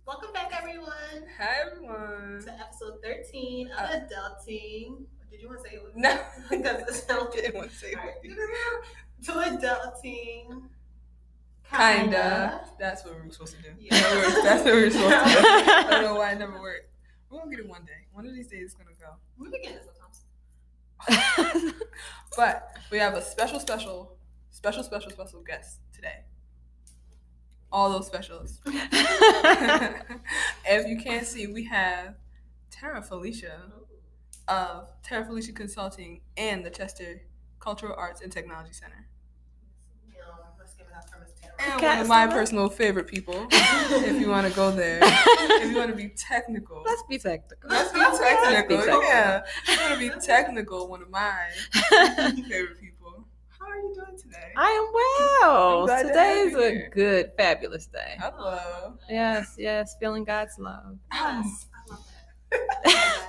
Welcome back, everyone. Hi, everyone. To episode 13 of Adulting. Did you want to say it? No. Because it sounds didn't want to say it. To Adulting. Kinda. That's what we were supposed to do. Yeah. That's what we were supposed to do. I don't know why it never worked. We're going to get it one day. One of these days it's going to go. We begin it sometimes. But we have a special guest today. All those specials. If you can't see, we have Felicia of Felicia Consulting and the Chester Cultural Arts and Technology Center. Let's give it up for Miss Tara. And one of my personal favorite people, if you want to go there. If you want to be technical. Let's be technical. Yeah. If you want to be technical, one of my favorite people. How are you doing today? I am well. Today is a good, fabulous day. Hello. Yes. Feeling God's love. Yes, I love that.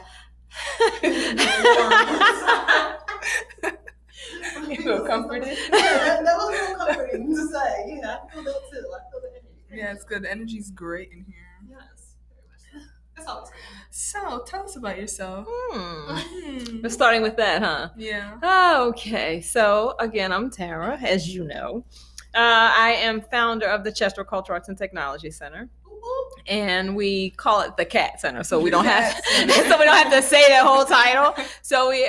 You feel comforted? That was real comforting to say. Yeah, I feel that too. I feel the energy. Yeah, it's good. The energy's great in here. Yes, very much so. That's always good. So, tell us about yourself. We're starting with that, huh? Yeah. Okay. So, again, I'm Tara, as you know. I am founder of the Chester Cultural Arts and Technology Center. And we call it the CAT Center, so we don't have to say that whole title. So we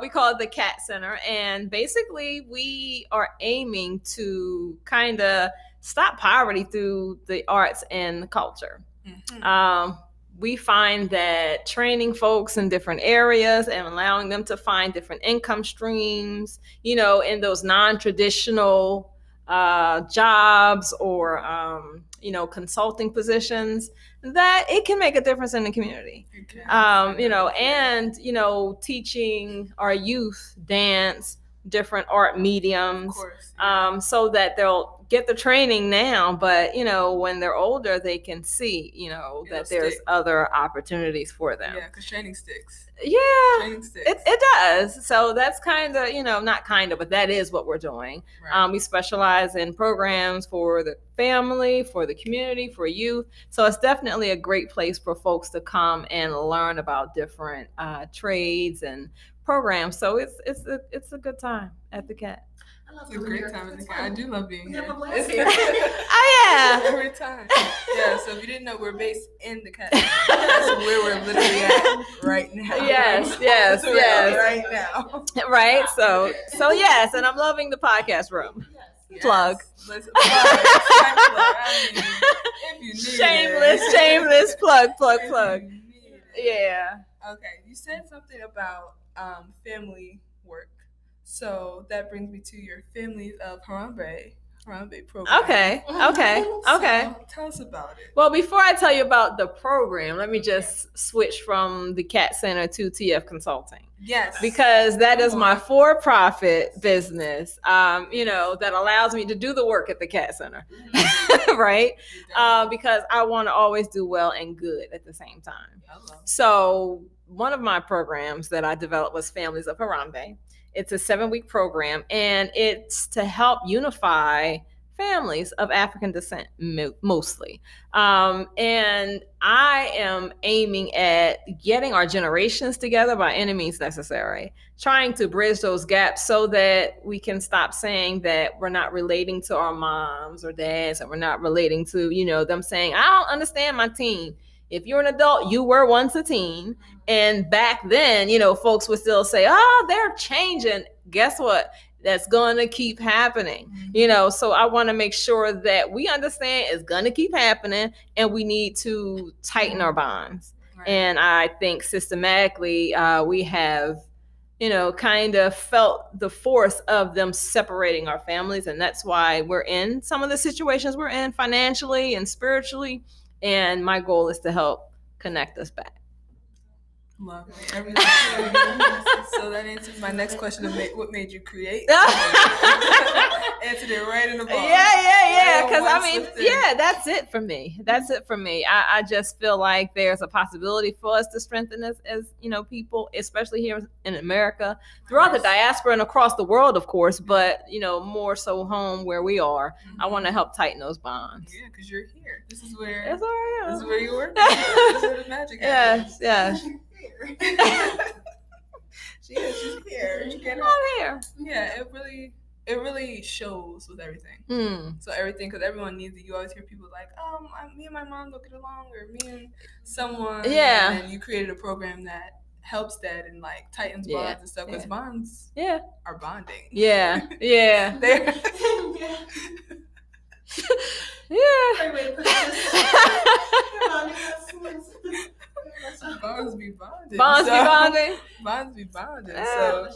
call it the CAT Center, and basically we are aiming to kind of stop poverty through the arts and the culture. Mm-hmm. We find that training folks in different areas and allowing them to find different income streams, in those non-traditional jobs or consulting positions, that it can make a difference in the community. Okay. Teaching our youth dance, different art mediums, of course, yeah. So that they'll get the training now, but when they're older, they can see that there's other opportunities for them. Yeah, because training sticks. Yeah, training sticks. It does. So that's but that is what we're doing. Right. We specialize in programs for the family, for the community, for youth. So it's definitely a great place for folks to come and learn about different trades and programs. So it's a good time at the CAT. It's a great time at the CAT. I do love being here. Oh yeah, every time. Yeah. So if you didn't know, we're based in the CAT. That's where we're literally at right now. Yes. Right now. Right. So yes, and I'm loving the podcast room. Yes. Plug. Let's plug. Shameless plug. Yeah. Okay. You said something about family work. So that brings me to your Families of Harambe program. Okay. So tell us about it. Well, before I tell you about the program, let me just switch from the CAT Center to TF Consulting. Yes. Because that is my for-profit business, that allows me to do the work at the CAT Center, right? Because I want to always do well and good at the same time. So one of my programs that I developed was Families of Harambe. It's a 7-week program, and it's to help unify families of African descent, mostly. And I am aiming at getting our generations together by any means necessary, trying to bridge those gaps so that we can stop saying that we're not relating to our moms or dads, and we're not relating to, them saying, I don't understand my teen. If you're an adult, you were once a teen. And back then, folks would still say, oh, they're changing. Guess what? That's going to keep happening. So I want to make sure that we understand it's going to keep happening, and we need to tighten our bonds. Right. And I think systematically we have, kind of felt the force of them separating our families. And that's why we're in some of the situations we're in financially and spiritually. And my goal is to help connect us back. Love it. So that answers my next question of what made you create. Answered it right in the ball. Yeah. because I one mean, swift yeah, that's it for me. That's it for me. I just feel like there's a possibility for us to strengthen as people, especially here in America, throughout the diaspora and across the world, of course, but more so home where we are. Mhm. I want to help tighten those bonds. Yeah, because you're here. This is where That's all right. this is where you work. This is where the magic happens. Yes. She's here. You get I'm here. Yeah, it really shows with everything. So everything, because everyone needs it. You always hear people like, me and my mom don't get along, or me and someone. Yeah. And you created a program that helps that and like tightens bonds and stuff, because bonds are bonding. Yeah. They're Great way to put this. Bonds be bonding. Bonds be bonding. Bonds be bonding. So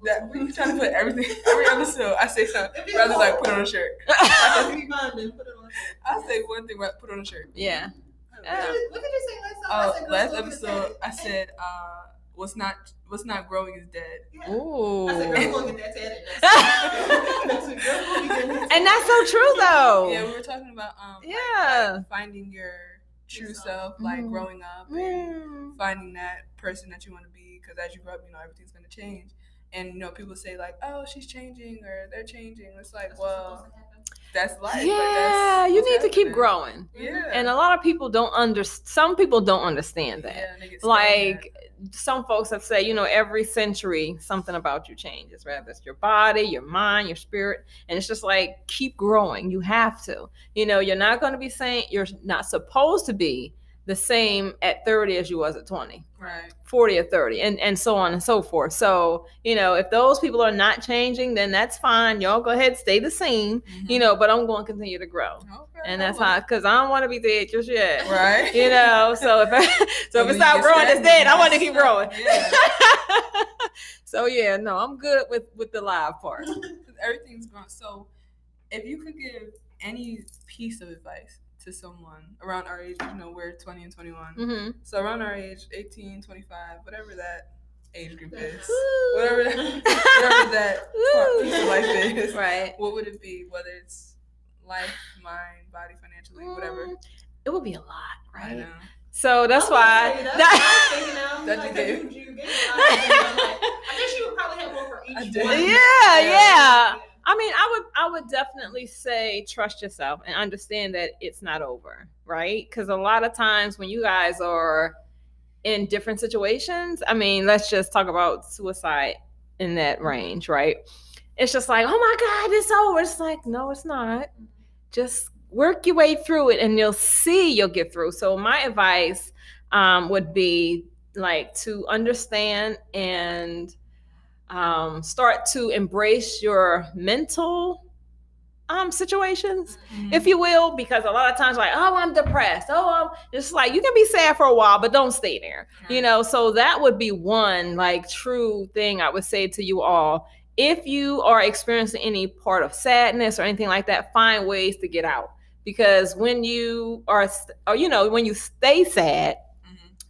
that we're trying to put every episode I say something. Rather like put on a shirt. Bonds be bonding. Put it on. I say one thing, put on a shirt. Yeah. What did you say last time? Last episode I said what's not growing is dead. Ooh. I said, girl, we'll get that tatted. And that's so true though. Yeah, we were talking about like finding your true self, like growing up and finding that person that you want to be, because as you grow up, everything's going to change. And people say like, oh, she's changing or they're changing. It's like, well, that's life. Yeah, you need to keep growing. Yeah. And a lot of people some people don't understand that. Yeah, they get like some folks have said, every century something about you changes, whether it's your body, your mind, your spirit. And it's just like, keep growing. You have to. You're not going to be saying, you're not supposed to be the same at 30 as you was at 20. Right. 40 or 30 and so on and so forth. So, if those people are not changing, then that's fine. Y'all go ahead, stay the same, but I'm going to continue to grow. Okay. And that's how, because I don't want to be dead just yet. Right. So if it's not growing, it's dead. I want to keep growing. Yeah. So I'm good with the live part. Everything's growing. So if you could give any piece of advice to someone around our age, we're 20 and 21. So around our age, 18, 25, whatever that age group is, whatever that piece of life is, right? What would it be? Whether it's life, mind, body, financially, whatever. It would be a lot, right? I know. So that's why. I guess you would probably have one for each one. Yeah. I mean, I would definitely say trust yourself and understand that it's not over, right? Because a lot of times when you guys are in different situations, I mean, let's just talk about suicide in that range, right? It's just like, oh my God, it's over. It's like, no, it's not. Just work your way through it and you'll get through. So my advice would be like to understand and start to embrace your mental situations, if you will, because a lot of times like, oh, I'm depressed. It's like, you can be sad for a while, but don't stay there. So that would be one like true thing I would say to you all. If you are experiencing any part of sadness or anything like that, find ways to get out, because when you are, when you stay sad,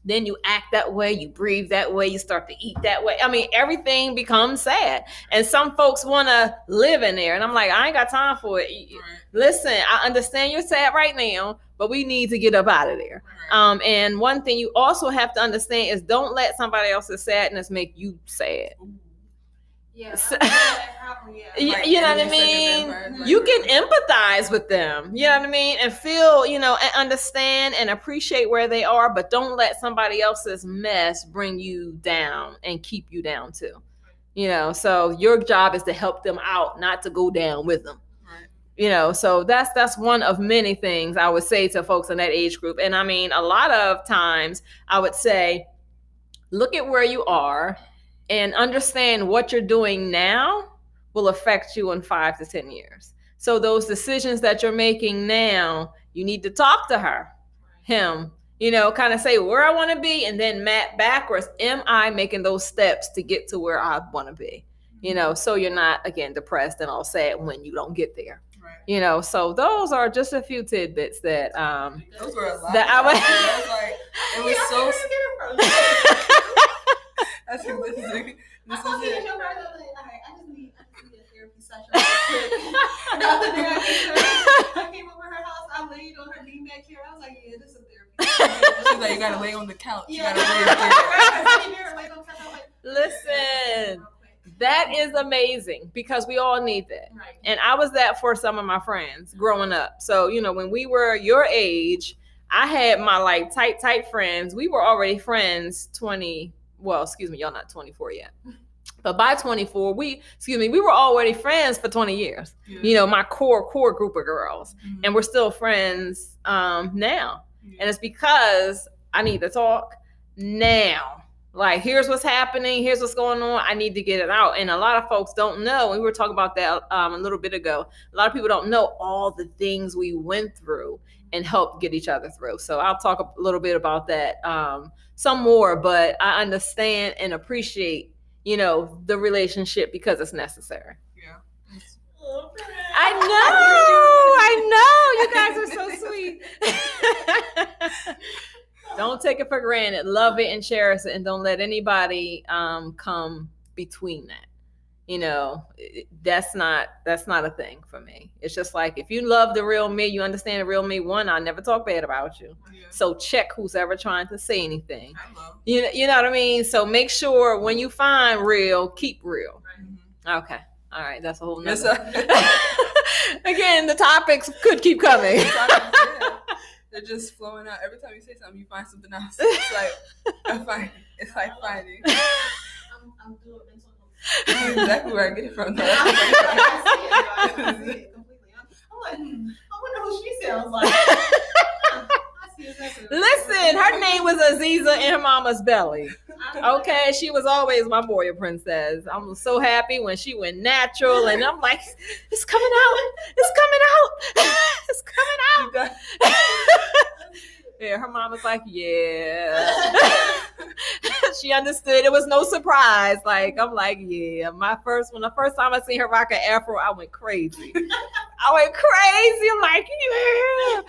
then you act that way, you breathe that way, you start to eat that way. I mean, everything becomes sad. And some folks want to live in there. And I'm like, I ain't got time for it. Right. Listen, I understand you're sad right now, but we need to get up out of there. Right. And one thing you also have to understand is don't let somebody else's sadness make you sad. Yeah, so, yeah. You know what I mean? You can empathize with them, you know what I mean? And feel, and understand and appreciate where they are, but don't let somebody else's mess bring you down and keep you down too. So your job is to help them out, not to go down with them. Right. So that's one of many things I would say to folks in that age group. And I mean, a lot of times I would say, look at where you are and understand what you're doing now will affect you in 5 to 10 years. So those decisions that you're making now, you need to talk to him, kind of say where I want to be, and then map backwards. Am I making those steps to get to where I want to be? So you're not, again, depressed and all sad when you don't get there. Right. So those are just a few tidbits that those were a lot. That I it was so. I think this is it. I just need a therapy session. neck here. I was like, yeah, this is therapy. She's like, you gotta lay on the couch. Yeah. You gotta Listen, that is amazing because we all need that. Right. And I was that for some of my friends growing up. So, you know, when we were your age, I had my like tight friends. We were already friends y'all not 24 yet. But by 24, we were already friends for 20 years. Yeah. You know, my core group of girls. Mm-hmm. And we're still friends now. Yeah. And it's because I need to talk now. Like, here's what's happening. Here's what's going on. I need to get it out. And a lot of folks don't know. We were talking about that a little bit ago. A lot of people don't know all the things we went through and helped get each other through. So I'll talk a little bit about that some more. But I understand and appreciate, you know, the relationship because it's necessary. Yeah. I know. You guys are so sweet. Don't take it for granted. Love it and cherish it, and don't let anybody come between that. You know, that's not a thing for me. It's just like, if you love the real me, you understand the real me. One, I'll never talk bad about you. Yeah. So check who's ever trying to say anything. Hello. You know what I mean? So make sure when you find real, keep real. Mm-hmm. Okay. All right. That's a whole Yes, nother. Again, the topics could keep coming. They're just flowing out. Every time you say something, you find something else. It's like it's like finding. I'm doing mental notes. That's exactly where I get it from. I see it completely. I'm like, I wonder who she sounds like. I see exactly. Listen, her name was Aziza in her mama's belly. Okay, she was always my warrior princess. I'm so happy when she went natural, and I'm like, it's coming out. It's coming out. It's coming out. Yeah, her mom was like, yeah. She understood. It was no surprise. Like, I'm like, yeah. When the first time I seen her rock an afro, I went crazy. I'm like, yeah.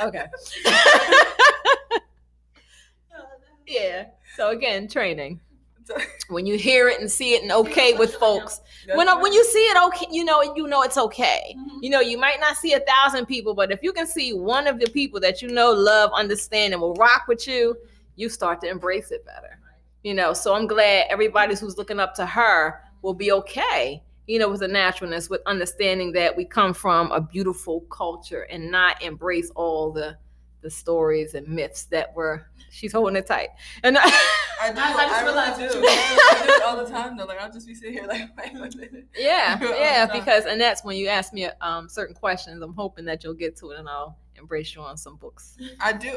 Okay. Yeah. So again, training. When you hear it and see it and okay with folks, when you see it, okay, you know it's okay. Mm-hmm. You know, you might not see 1,000 people, but if you can see one of the people that you know, love, understand, and will rock with you, you start to embrace it better. You know, so I'm glad everybody who's looking up to her will be okay, you know, with the naturalness, with understanding that we come from a beautiful culture and not embrace all the stories and myths that she's holding it tight. And I really do. I do it all the time though. Like, I'll just be sitting here like, wait a minute. Yeah, because, and that's when you ask me certain questions, I'm hoping that you'll get to it and I'll embrace you on some books. I do. You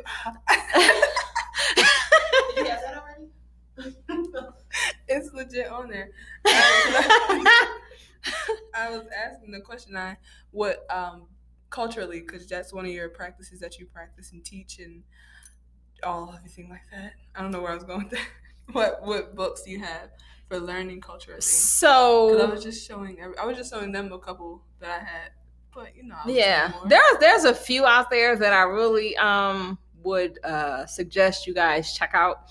have that already? It's legit on there. I was asking the question, what culturally, because that's one of your practices that you practice and teach and everything like that. I don't know where I was going with that. What books do you have for learning culture things? So I was just showing them a couple that I had, but you know. There's a few out there that I really would suggest you guys check out.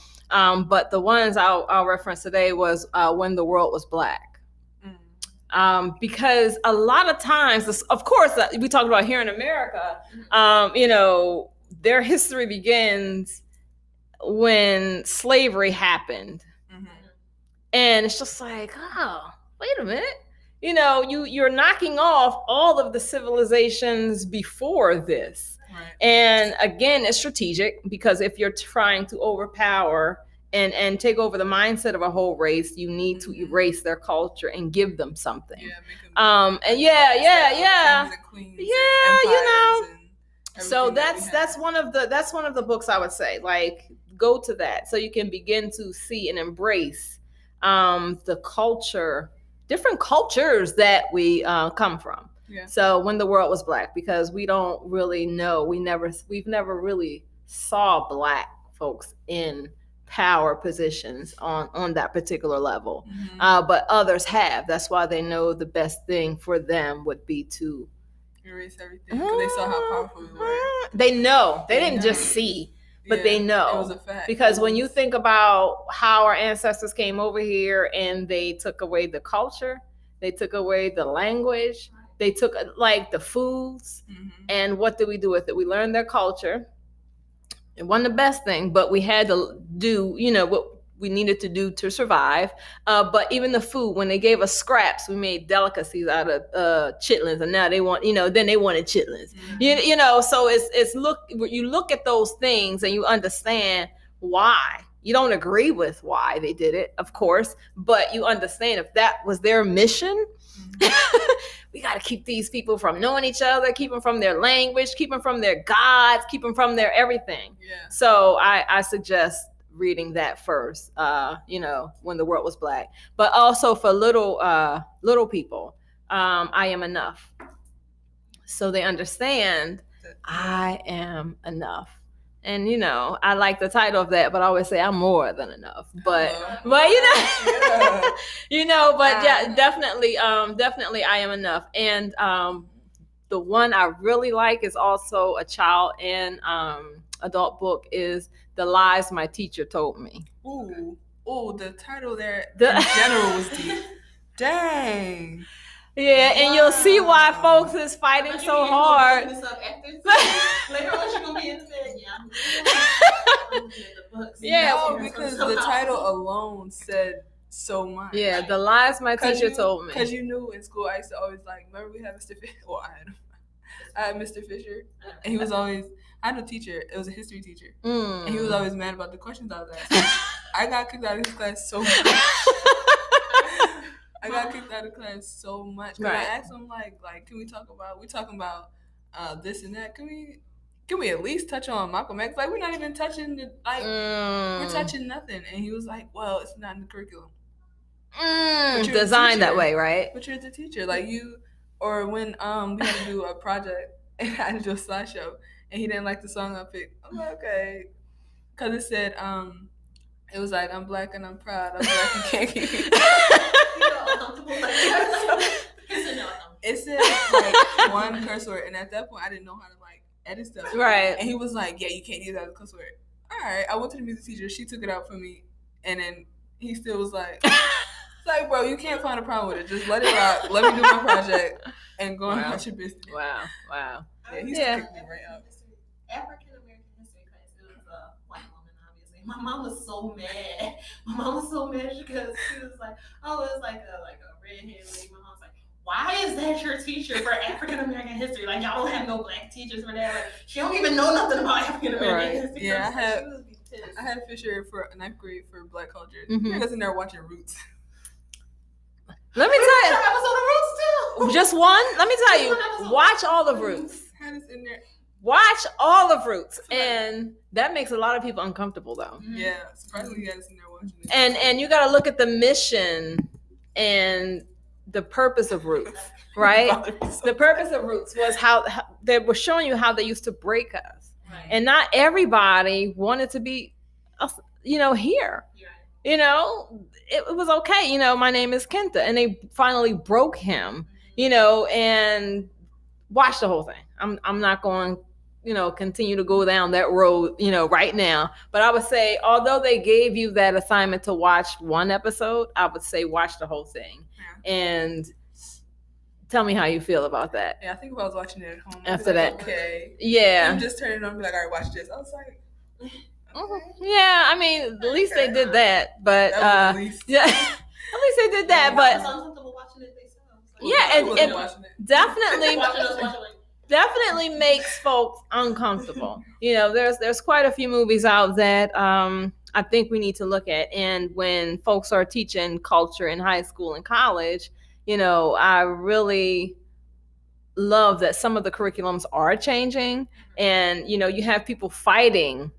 But the ones I'll reference today was When the World Was Black. Because a lot of times, of course, we talked about here in America, you know, their history begins when slavery happened. Mm-hmm. And it's just like, oh, wait a minute. You know, you're knocking off all of the civilizations before this. Right. And again, it's strategic because if you're trying to overpower and take over the mindset of a whole race, you need to erase their culture and give them something. Yeah, make them and yeah. You know. So that's one of the books I would say, like, go to that so you can begin to see and embrace the culture, different cultures that we come from. Yeah. So When the World Was Black, because we don't really know, we've never really saw Black folks in power positions on that particular level. Mm-hmm. But others have. That's why they know the best thing for them would be to erase everything, because they saw how powerful we were. They know. They didn't just see, but they know. It was a fact. Because when you think about how our ancestors came over here and they took away the culture, they took away the language, they took like the foods, and what did we do with it? We learned their culture. It wasn't the best thing, but we had to do, what we needed to do to survive. But even the food, when they gave us scraps, we made delicacies out of chitlins, and now they want, then they wanted chitlins. So you look at those things and you understand why. You don't agree with why they did it, of course, but you understand if that was their mission. We got to keep these people from knowing each other, keep them from their language, keep them from their gods, keep them from their everything. Yeah. So I suggest reading that first, when the world was black, but also for little people, I am enough. So they understand I am enough. And, I like the title of that, but I always say I'm more than enough. But definitely I am enough. And the one I really like is also a child and adult book is The Lies My Teacher Told Me. Ooh, the title there in general was deep. Dang. Yeah, and you'll see why folks is fighting so hard. Later on, you're gonna be in the bed. Yeah, because the title alone said so much. Yeah, The Lies My Teacher Told Me. Because you knew in school, I used to always remember we had Mr. Fisher. Well, I had Mr. Fisher, and he was always. I had a teacher. It was a history teacher, and he was always mad about the questions I was asking. I got kicked out of his class so much. I got kicked out of class so much. Right. I asked him like, can we talking about this and that? Can we at least touch on Malcolm X? Like, we're not even touching we're touching nothing. And he was like, well, it's not in the curriculum. Designed that way, right? But you're the teacher, or when we had to do a project and I had to do a slideshow, and he didn't like the song I picked. I'm like, okay, because it said it was like, I'm black and I'm proud. I'm black and can't keep me. It said one curse word, and at that point I didn't know how to edit stuff. Right. And he was like, yeah, you can't use that as a curse word. All right. I went to the music teacher. She took it out for me, and then he still was like, it's like, bro, you can't find a problem with it. Just let it rock. Let me do my project and go on about your business. Wow. Yeah, he kicked me right out. African American history class. It was a white woman, obviously. My mom was so mad. Because she was like, oh, it was like a redhead lady. My mom's like, why is that your teacher for African American history? Like, y'all don't have no black teachers for that. Like, she don't even know nothing about African American history. Yeah, I had a Fisher for 9th grade for black culture. I was in there watching Roots. Let me tell you. Episode of Roots too. Just one? Let me tell you. Watch all of Roots. In there. Watch all of Roots, and that makes a lot of people uncomfortable, though. Yeah, surprisingly, you guys in there watching it. And you got to look at the mission and the purpose of Roots, right? The purpose of Roots was how they were showing you how they used to break us, right. And not everybody wanted to be, here. It was okay. My name is Kenta, and they finally broke him. And watch the whole thing. I'm not going, continue to go down that road, right now. But I would say, although they gave you that assignment to watch one episode, I would say watch the whole thing. Yeah. And tell me how you feel about that. Yeah, I think if I was watching it at home, after that, okay. Yeah. I'm just turning it on and be like, all right, watch this. I was like, okay. Yeah, I mean, at least they did that. But at least. Yeah, at least they did that. But yeah, and definitely makes folks uncomfortable. There's quite a few movies out that I think we need to look at. And when folks are teaching culture in high school and college, I really love that some of the curriculums are changing, and you have people fighting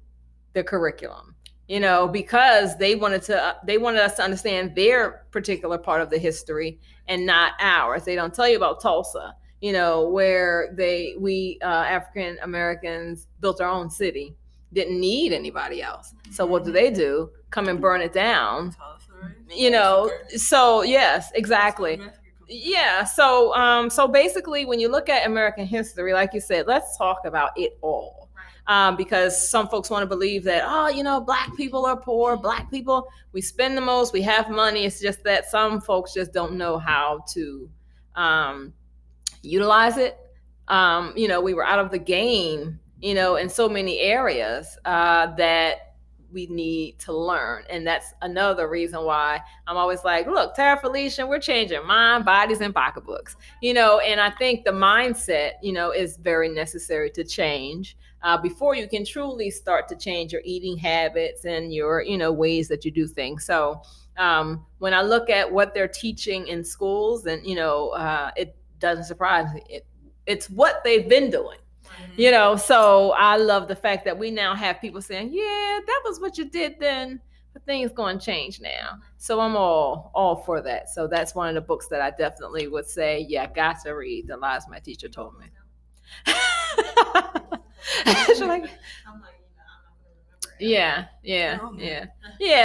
the curriculum, because they wanted us to understand their particular part of the history and not ours. They don't tell you about Tulsa, where we African Americans built our own city, didn't need anybody else. So what do? Come and burn it down. So yes, exactly. Yeah. So basically, when you look at American history, like you said, let's talk about it all. Because some folks want to believe that, black people are poor. Black people, we spend the most, we have money. It's just that some folks just don't know how to utilize it. We were out of the game, in so many areas that we need to learn. And that's another reason why I'm always like, look, Tara, Felicia, we're changing mind, bodies, and pocketbooks, and I think the mindset, is very necessary to change before you can truly start to change your eating habits and your, ways that you do things. So when I look at what they're teaching in schools, and, it doesn't surprise me. It's what they've been doing. So I love the fact that we now have people saying, yeah, that was what you did then, but things going to change now. So I'm all for that. So that's one of the books that I definitely would say, yeah, I got to read. The Lies My Teacher Told Me. Yeah.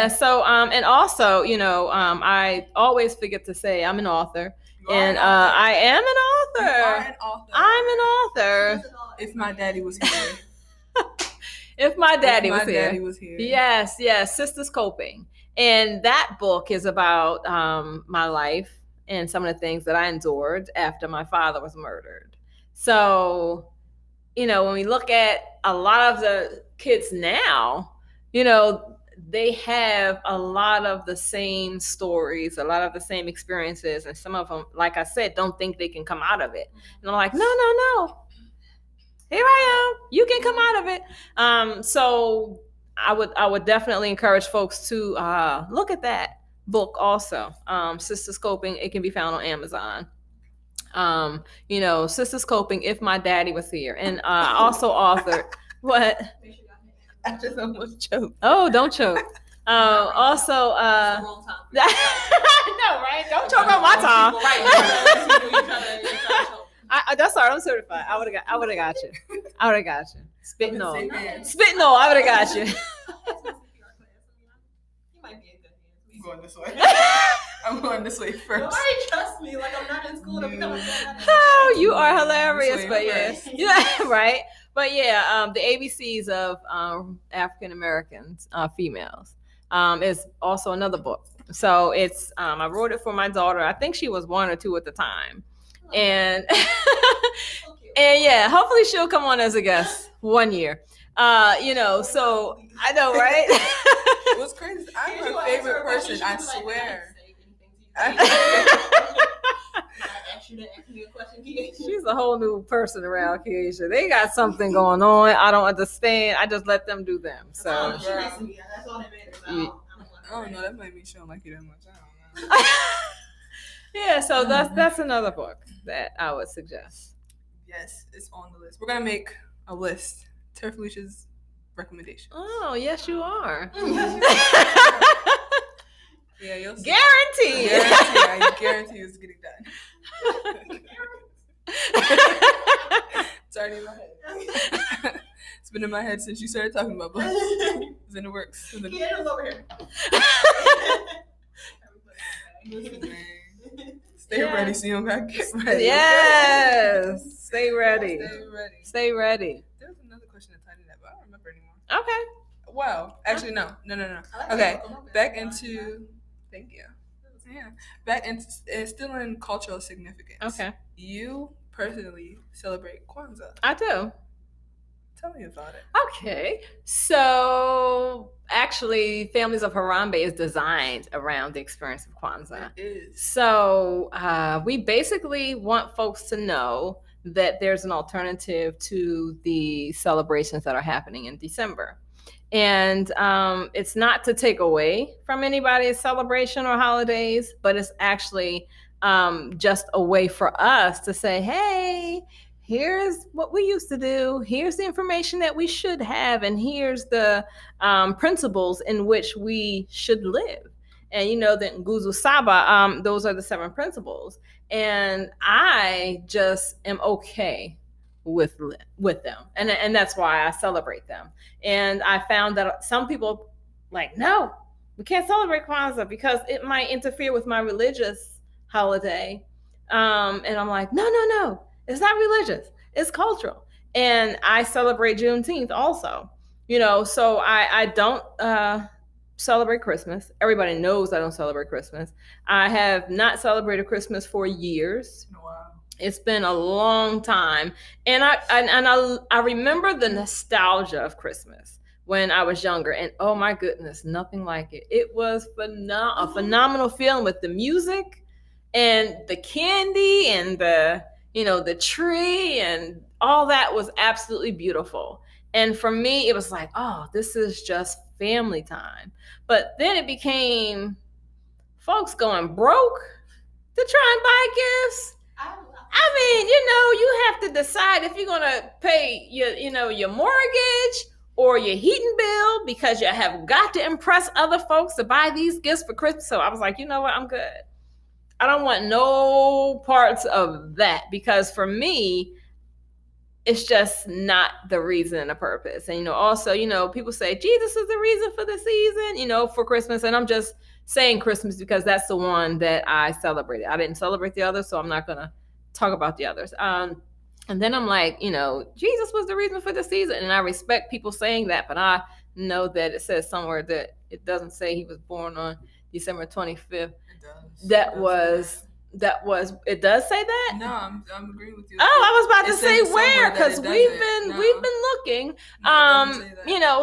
So and also, I always forget to say I'm an author. And I am an author. You are an author. I'm an author. If my daddy was here. If my daddy was here. Yes, Sisters Coping. And that book is about my life and some of the things that I endured after my father was murdered. So, when we look at a lot of the kids now, they have a lot of the same stories, a lot of the same experiences, and some of them, like I said, don't think they can come out of it. And I'm like, no. Here I am. You can come out of it. So I would definitely encourage folks to look at that book also. Sisters Coping. It can be found on Amazon. Sisters Coping. If My Daddy Was Here, and also authored what? I just almost choked. Oh, don't choke. Also, I know, right? Don't choke on my time. That's all right. I'm certified. I would have got you. Spit no. I would have got you. You might be a good hand. I'm going this way. I'm going this way first. Nobody trusts me. Like I'm not in school to become a fan. Oh, you are hilarious, but yeah, right. But yeah, the ABCs of African Americans, females, is also another book. So it's I wrote it for my daughter. I think she was 1 or 2 at the time, and and yeah, hopefully she'll come on as a guest one year. So I know, right? What's crazy? I'm her favorite person. I swear. She's a whole new person around Keisha. They got something going on. I don't understand. I just let them do them. So that's all that matters. Oh no, that might be showing like you that much. I don't know. Yeah, so that's another book that I would suggest. Yes, it's on the list. We're gonna make a list. Tara Felicia's recommendations. Oh, yes, you are. Yeah, you'll see. Guarantee. I guarantee it's getting done. It's already in my head. It's been in my head since you started talking about books. It's in the works. Get him over here. Stay ready so you don't gotta get ready. Yes. Stay ready. Stay ready. There was another question that tied in that, but I don't remember anymore. Okay. Wow. Actually, no. Okay. Back into. Thank you. Yeah. Back into still in cultural significance. Okay. You personally celebrate Kwanzaa. I do. Tell me about it. Okay. So actually, Families of Harambe is designed around the experience of Kwanzaa. It is. So we basically want folks to know that there's an alternative to the celebrations that are happening in December. And it's not to take away from anybody's celebration or holidays, but it's actually just a way for us to say, hey, here's what we used to do. Here's the information that we should have. And here's the principles in which we should live. And you know that Nguzo Saba, those are the 7 principles. And I just am okay with them. And that's why I celebrate them. And I found that some people like, no, we can't celebrate Kwanzaa because it might interfere with my religious holiday. And I'm like, no, it's not religious. It's cultural. And I celebrate Juneteenth also, so I don't celebrate Christmas. Everybody knows I don't celebrate Christmas. I have not celebrated Christmas for years. Wow. It's been a long time. And I remember the nostalgia of Christmas when I was younger. And oh my goodness, nothing like it. It was a phenomenal feeling with the music and the candy and the tree, and all that was absolutely beautiful. And for me, it was like, oh, this is just family time. But then it became folks going broke to try and buy gifts. I mean, you have to decide if you're gonna pay your mortgage or your heating bill, because you have got to impress other folks to buy these gifts for Christmas. So I was like, you know what, I'm good. I don't want no parts of that, because for me, it's just not the reason and the purpose. And also, people say Jesus is the reason for the season, for Christmas, and I'm just saying Christmas because that's the one that I celebrated. I didn't celebrate the others, so I'm not gonna talk about the others. And then I'm like, Jesus was the reason for the season, and I respect people saying that, but I know that it says somewhere that it doesn't say he was born on December 25th. It does say that? No, I'm agreeing with you. Oh, I was about to say where, because we've been looking.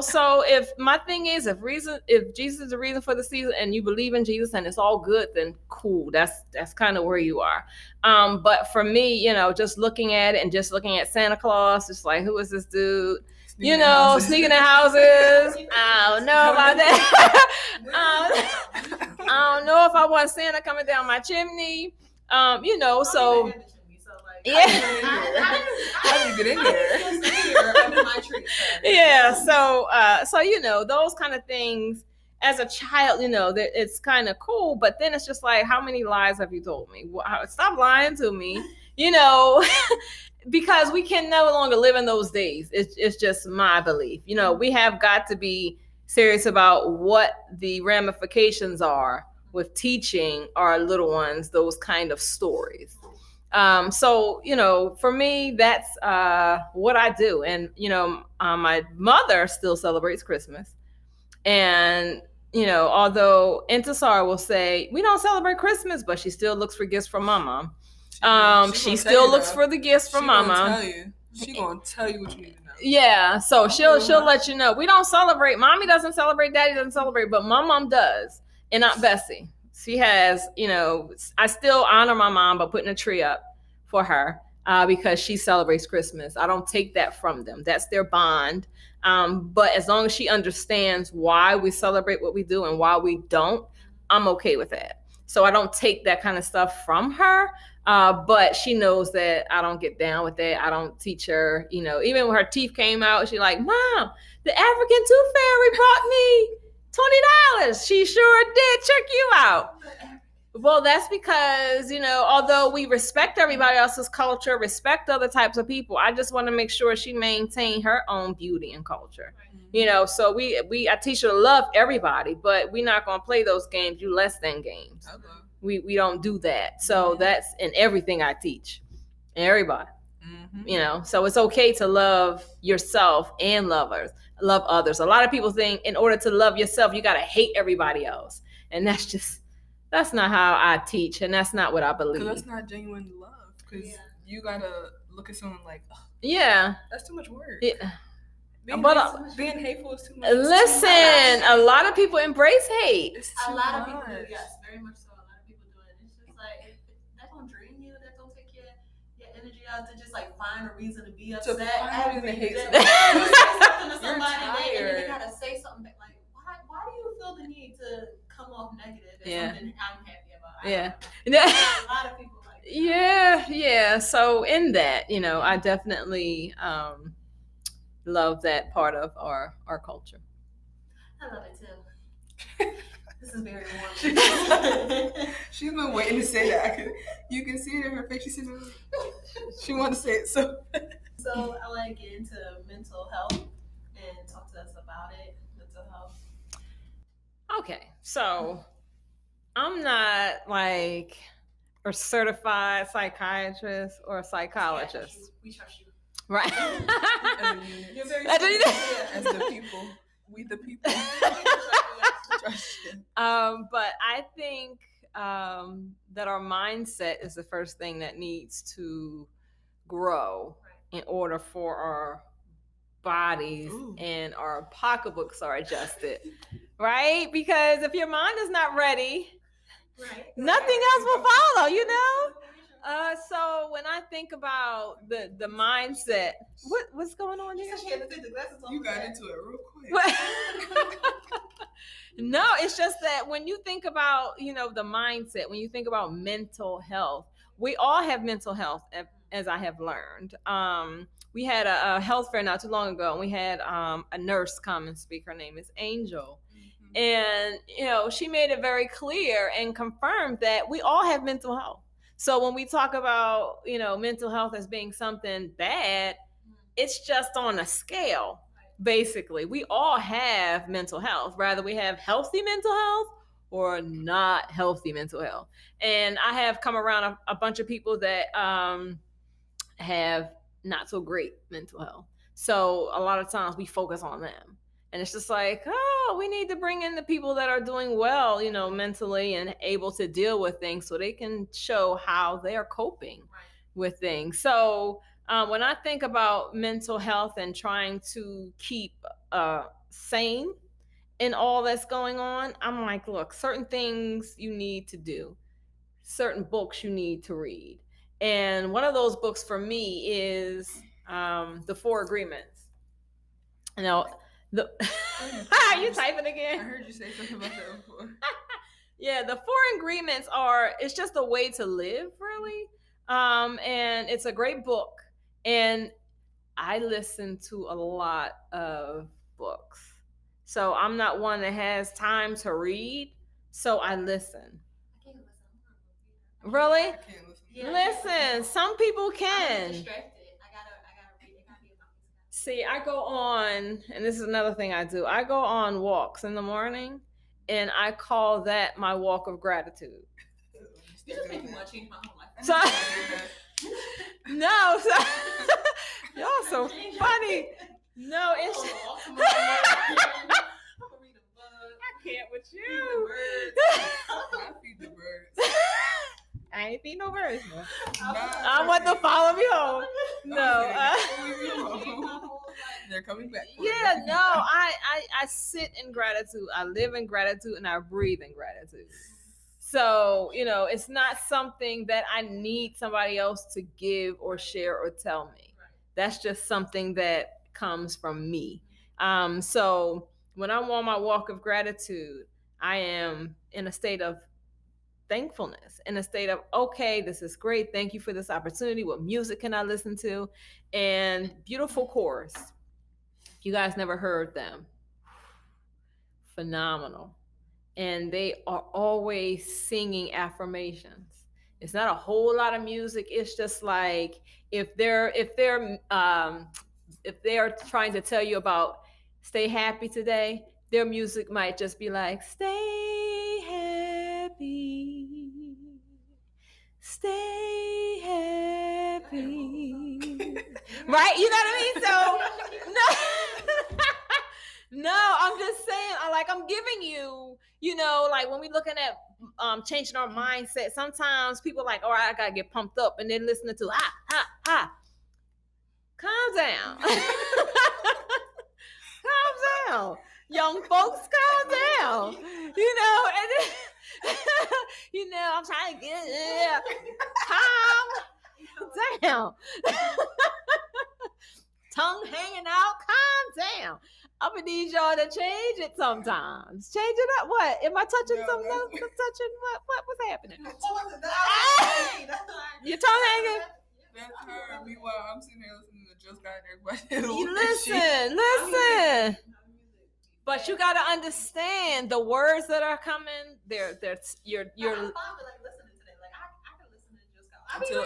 So if my thing is, if Jesus is the reason for the season and you believe in Jesus and it's all good, then cool. That's kind of where you are. But for me, just looking at it and just looking at Santa Claus, it's like, who is this dude? Sneaking in houses. I don't know about that. I don't know if I want Santa coming down my chimney. So yeah. How do you get in there? Yeah. So those kind of things. As a child, it's kind of cool, but then it's just like, how many lies have you told me? Stop lying to me, because we can no longer live in those days. It's just my belief. We have got to be serious about what the ramifications are with teaching our little ones those kind of stories. So for me, that's what I do. And my mother still celebrates Christmas, and although Intisar will say we don't celebrate Christmas, but she still looks for gifts from my mom. She still looks for the gifts from my mom. She gonna tell you what you need to know. Yeah, so she'll let you know. We don't celebrate. Mommy doesn't celebrate. Daddy doesn't celebrate, but my mom does. And Aunt Bessie, she has. I still honor my mom by putting a tree up for her because she celebrates Christmas. I don't take that from them. That's their bond. But as long as she understands why we celebrate what we do and why we don't, I'm okay with that. So I don't take that kind of stuff from her. But she knows that I don't get down with that. I don't teach her, even when her teeth came out, she's like, Mom, the African tooth fairy brought me $20. She sure did. Check you out. Well, that's because, although we respect everybody else's culture, respect other types of people, I just want to make sure she maintain her own beauty and culture. So I teach her to love everybody, but we're not going to play those games, you less than games. Okay. We don't do that. So that's in everything I teach. Everybody. Mm-hmm. So it's okay to love yourself and love others. A lot of people think in order to love yourself, you got to hate everybody else. And that's not how I teach, and that's not what I believe. Because that's not genuine love. Because you got to look at someone like, oh, yeah, that's too much work. Yeah. Being hateful is too much. Listen, a lot of people embrace hate. A lot of people do, yes, very much so. A lot of people do it. It's just like, that don't drain you, that don't take your energy out to just like find a reason to be upset. Every day. You say something to somebody and then they gotta say something back. Like, why do you feel the need to come off negative and something I'm happy about? A lot of people like that. Yeah. So in that, I definitely love that part of our culture. I love it too. This is very warm. She's been waiting to say that. You can see it in her face. She wanted to say it. So I want to get into mental health and talk to us about it. Mental health. Okay, so I'm not like a certified psychiatrist or a psychologist. Yeah, we trust you. Right. You're very as the people. We the people. But I think that our mindset is the first thing that needs to grow in order for our bodies and our pocketbooks are adjusted, right? Because if your mind is not ready, nothing else will follow, you know? So when I think about the mindset, what's going on here? You got into it real quick. No, it's just that when you think about, the mindset, when you think about mental health, we all have mental health, as I have learned. We had a health fair not too long ago, and we had a nurse come and speak. Her name is Angel. And, she made it very clear and confirmed that we all have mental health. So when we talk about, mental health as being something bad, it's just on a scale, basically. We all have mental health. Rather, we have healthy mental health or not healthy mental health. And I have come around a bunch of people that have not so great mental health. So a lot of times we focus on them. And it's just like, we need to bring in the people that are doing well, mentally and able to deal with things so they can show how they are coping with things. So when I think about mental health and trying to keep sane in all that's going on, I'm like, look, certain things you need to do, certain books you need to read. And one of those books for me is The 4 Agreements. You typing again? I heard you say something about that before. Yeah, the 4 agreements it's just a way to live, really. And it's a great book. And I listen to a lot of books. So I'm not one that has time to read. So I listen. I can't listen. Really? I can't listen. Yeah, Listen, some people I'm can. distracted. I gotta read. It gotta be about this. See, I go on, and this is another thing I do. I go on walks in the morning, and I call that my walk of gratitude. You just make me want to change my whole life. So, y'all so funny. No, it's. I'm gonna read a book. I can't with Feed you. I feed the birds. I ain't feed no birds. No. Nah, I want to follow me home. No. They're coming back. Yeah, no. I sit in gratitude. I live in gratitude, and I breathe in gratitude. So, it's not something that I need somebody else to give or share or tell me. That's just something that comes from me. So when I'm on my walk of gratitude, I am in a state of thankfulness, in a state of, okay, this is great. Thank you for this opportunity. What music can I listen to? And beautiful chorus. You guys never heard them. Phenomenal. And they are always singing affirmations. It's not a whole lot of music. It's just like if they're trying to tell you about stay happy today, their music might just be like stay happy, stay happy. Right? You know what I mean? So no, I'm just saying, I'm giving you, like when we're looking at changing our mindset, sometimes people like, all right, I gotta get pumped up, and then listening to calm down. Calm down. Young folks, calm down. And then, I'm trying to get calm down. Tongue hanging out, calm down. I'm gonna need y'all to change it sometimes. Change it up. What? Am I touching something else? I'm touching what? What's happening? Your tongue hanging? That's her. Meanwhile, I'm sitting here listening to Just Got everybody. Listen. But you gotta understand the words that are coming. You're. I'm fine with listening to that. I can listen to Just Go.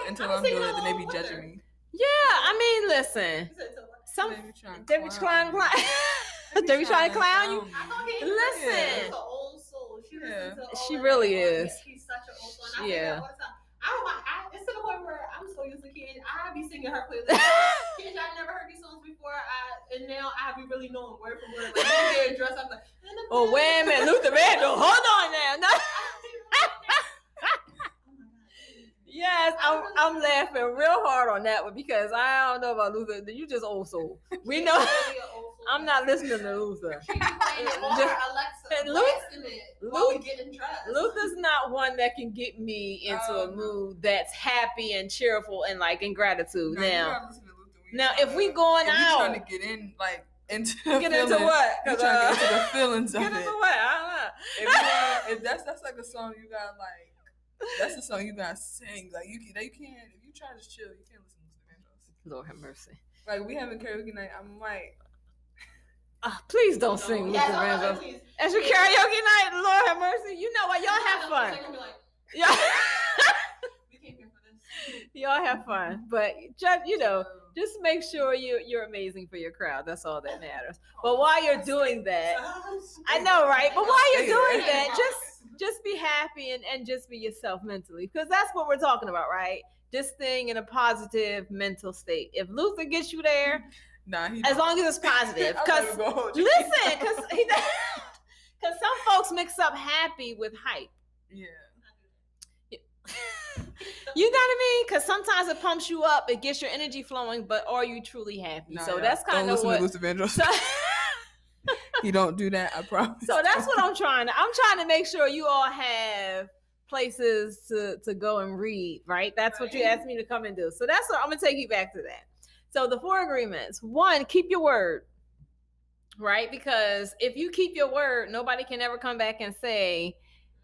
Until I'm doing it, then they be judging me. Yeah, listen. They be trying to clown you. Listen. She's an old soul. She really is. She's such an old soul. It's to the point where I'm so used to kids. I be singing her playlist. Kids, I never heard these songs before. And now I be really knowing word for word. Like, I'm there dressed up like. Oh, wait a minute, Luther Vandross. Hold on now. No. Yes, I'm laughing real hard on that one because I don't know about Luther. You just old soul. We know. I'm not listening to Luther. Luther's not one that can get me into a mood that's happy and cheerful and like in gratitude. Now if we going out, trying to get in like into get into what? You trying to get into the feelings of it. Get into what? I don't know. If that's like a song you got like. That's the song you gotta sing. Like you can't. If you try to chill, you can't listen to Vandals. Lord have mercy. Like we having karaoke night. I'm like, please don't sing Luther Vandals. As your karaoke night, Lord have mercy. You know what? Y'all have fun. We came here for this. Y'all have fun, but just make sure you're amazing for your crowd. That's all that matters. But while you're doing that, I know, right? But while you're doing that, just be happy and just be yourself mentally, because that's what we're talking about, right? Just staying in a positive mental state. If Luther gets you there, as long as it's positive. Because listen, because some folks mix up happy with hype. Yeah. You know what I mean? Because sometimes it pumps you up, it gets your energy flowing, but are you truly happy? So that's kind of what. Luther Vandals. You don't do that, I promise. So that's what I'm trying to make sure you all have places to go and read, right? That's what you asked me to come and do. So that's what I'm gonna take you back to that. So the 4 agreements. 1, keep your word, right? Because if you keep your word, nobody can ever come back and say,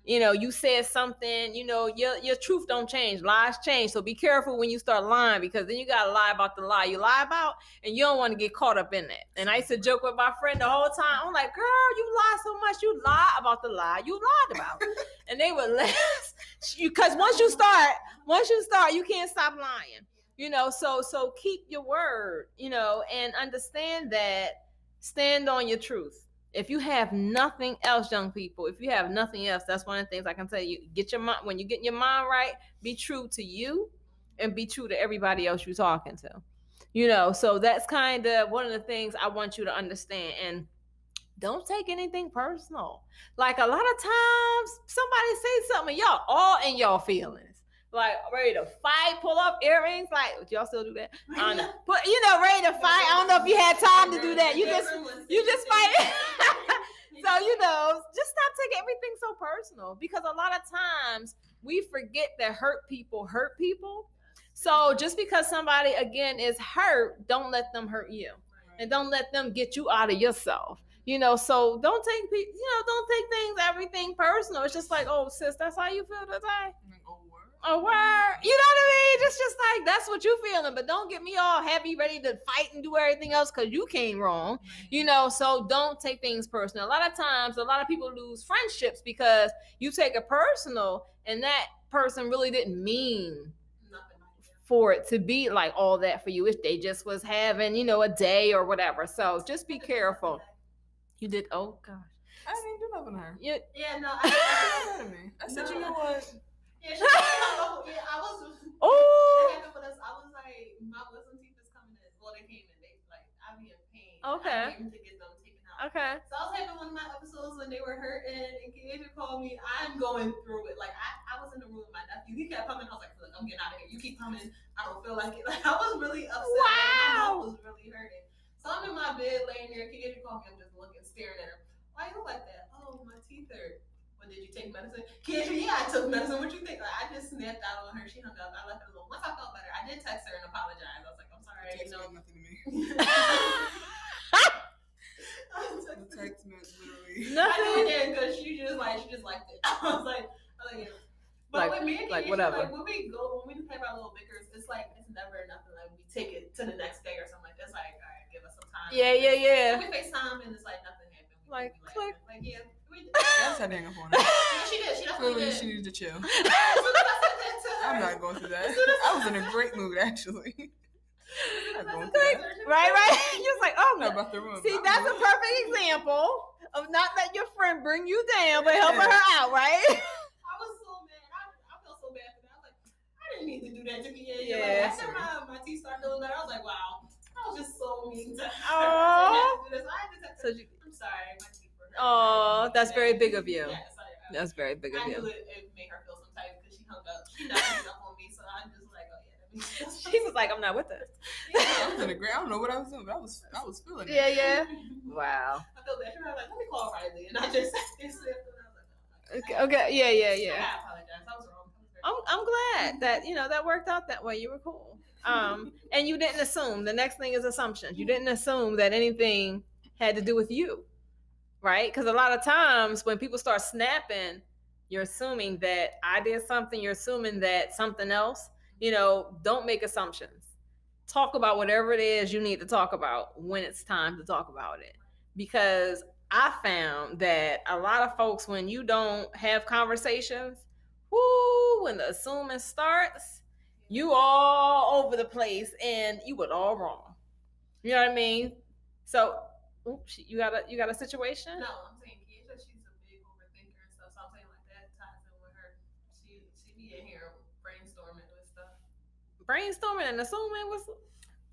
you said something, your truth don't change. Lies change. So be careful when you start lying, because then you got to lie about the lie you lie about, and you don't want to get caught up in that. And I used to joke with my friend the whole time. I'm like, girl, you lie so much. You lie about the lie you lied about. And they would laugh. Because once you start, you can't stop lying. So keep your word, and understand that, stand on your truth. If you have nothing else, young people, that's one of the things I can tell you. When you get your mind right, be true to you and be true to everybody else you're talking to. So that's kind of one of the things I want you to understand. And don't take anything personal. Like a lot of times somebody say something, y'all all in y'all feelings. Like ready to fight, pull up earrings. Like, y'all still do that? I don't know. But ready to fight. I don't know if you had time to do that. You just fight. So just stop taking everything so personal, because a lot of times we forget that hurt people. So just because somebody again is hurt, don't let them hurt you, and don't let them get you out of yourself. So don't take everything personal. It's just like, oh sis, that's how you feel today. A word. You know what I mean? Just like, that's what you feeling, but don't get me all happy, ready to fight and do everything else because you came wrong. So don't take things personal. A lot of times, a lot of people lose friendships because you take it personal, and that person really didn't mean for it to be like all that for you. If they just was having, a day or whatever. So just be careful. You did. Oh gosh. I didn't do nothing to her. Yeah, no. I said, you know what? Yeah, I was. Oh. That happened with us. I was like, my wisdom teeth is coming in. Well, they came in. They I be in pain. Okay. I'm waiting to get them taken out. Okay. So I was having one of my episodes when they were hurting, and Keisha called me. I'm going through it. Like I was in the room with my nephew. He kept coming. I was like, look, I'm getting out of here. You keep coming. I don't feel like it. Like I was really upset. Wow. Like, my mouth was really hurting. So I'm in my bed laying there. Keisha called me. I'm just looking, staring at her. Why you look like that? Oh, my teeth hurt. When did you take medicine? Keisha, yeah, I took medicine. What you think? Like, I just snapped out on her. She hung up. I left it alone. Once I felt better, I did text her and apologize. I was like, I'm sorry. Nothing to me. The text meant literally nothing. I did because she just liked it. I was like, yeah. But with me and Keisha, whatever. Like when we have our little bickers, it's never nothing like we take it to the next day or something like that. It's like, all right, give us some time. Yeah. We FaceTime and it's like nothing happened. Like, click. Like, yeah. That's how dang up on her. Yeah, she did. She definitely Clearly, did. she needed to chill. As soon as I said that to her, I'm not going through that. I was in a great mood, actually. I'm not going through that. Right. You're just like, oh, I'm not about the room. See, that's a perfect example of not letting your friend bring you down, but helping her out, right? I was so mad. I felt so bad for that. I was like, I didn't need to do that to me. Yeah. Like, after my teeth started feeling better, I was like, wow, I was just so mean to her. Aww. I had to text her. I'm sorry, my teeth were hurting. Oh, that's very big of you. Yes, that's very big of I you. knew it made her feel some type because she hung up. She never hung up on me, so She was like, I'm not with us. I was in the ground. I don't know what I was doing, but I was feeling it. Yeah. Wow. I felt bad. She was like, let me call Riley. And I just sat there slipped and I was like, Okay. Yeah. I apologize. I was wrong. I'm glad that that worked out that way. You were cool. And you didn't assume. The next thing is assumptions. You didn't assume that anything had to do with you, right? Because a lot of times when people start snapping, you're assuming that I did something. You're assuming that something else. Don't make assumptions. Talk about whatever it is you need to talk about when it's time to talk about it. Because I found that a lot of folks, when you don't have conversations, when the assuming starts, you all over the place and you were all wrong. You know what I mean? So, you got a situation? No, I'm saying Keisha, she's a big overthinker and stuff. So I'm saying like that ties in with her. She be in here brainstorming with stuff. Brainstorming and assuming was.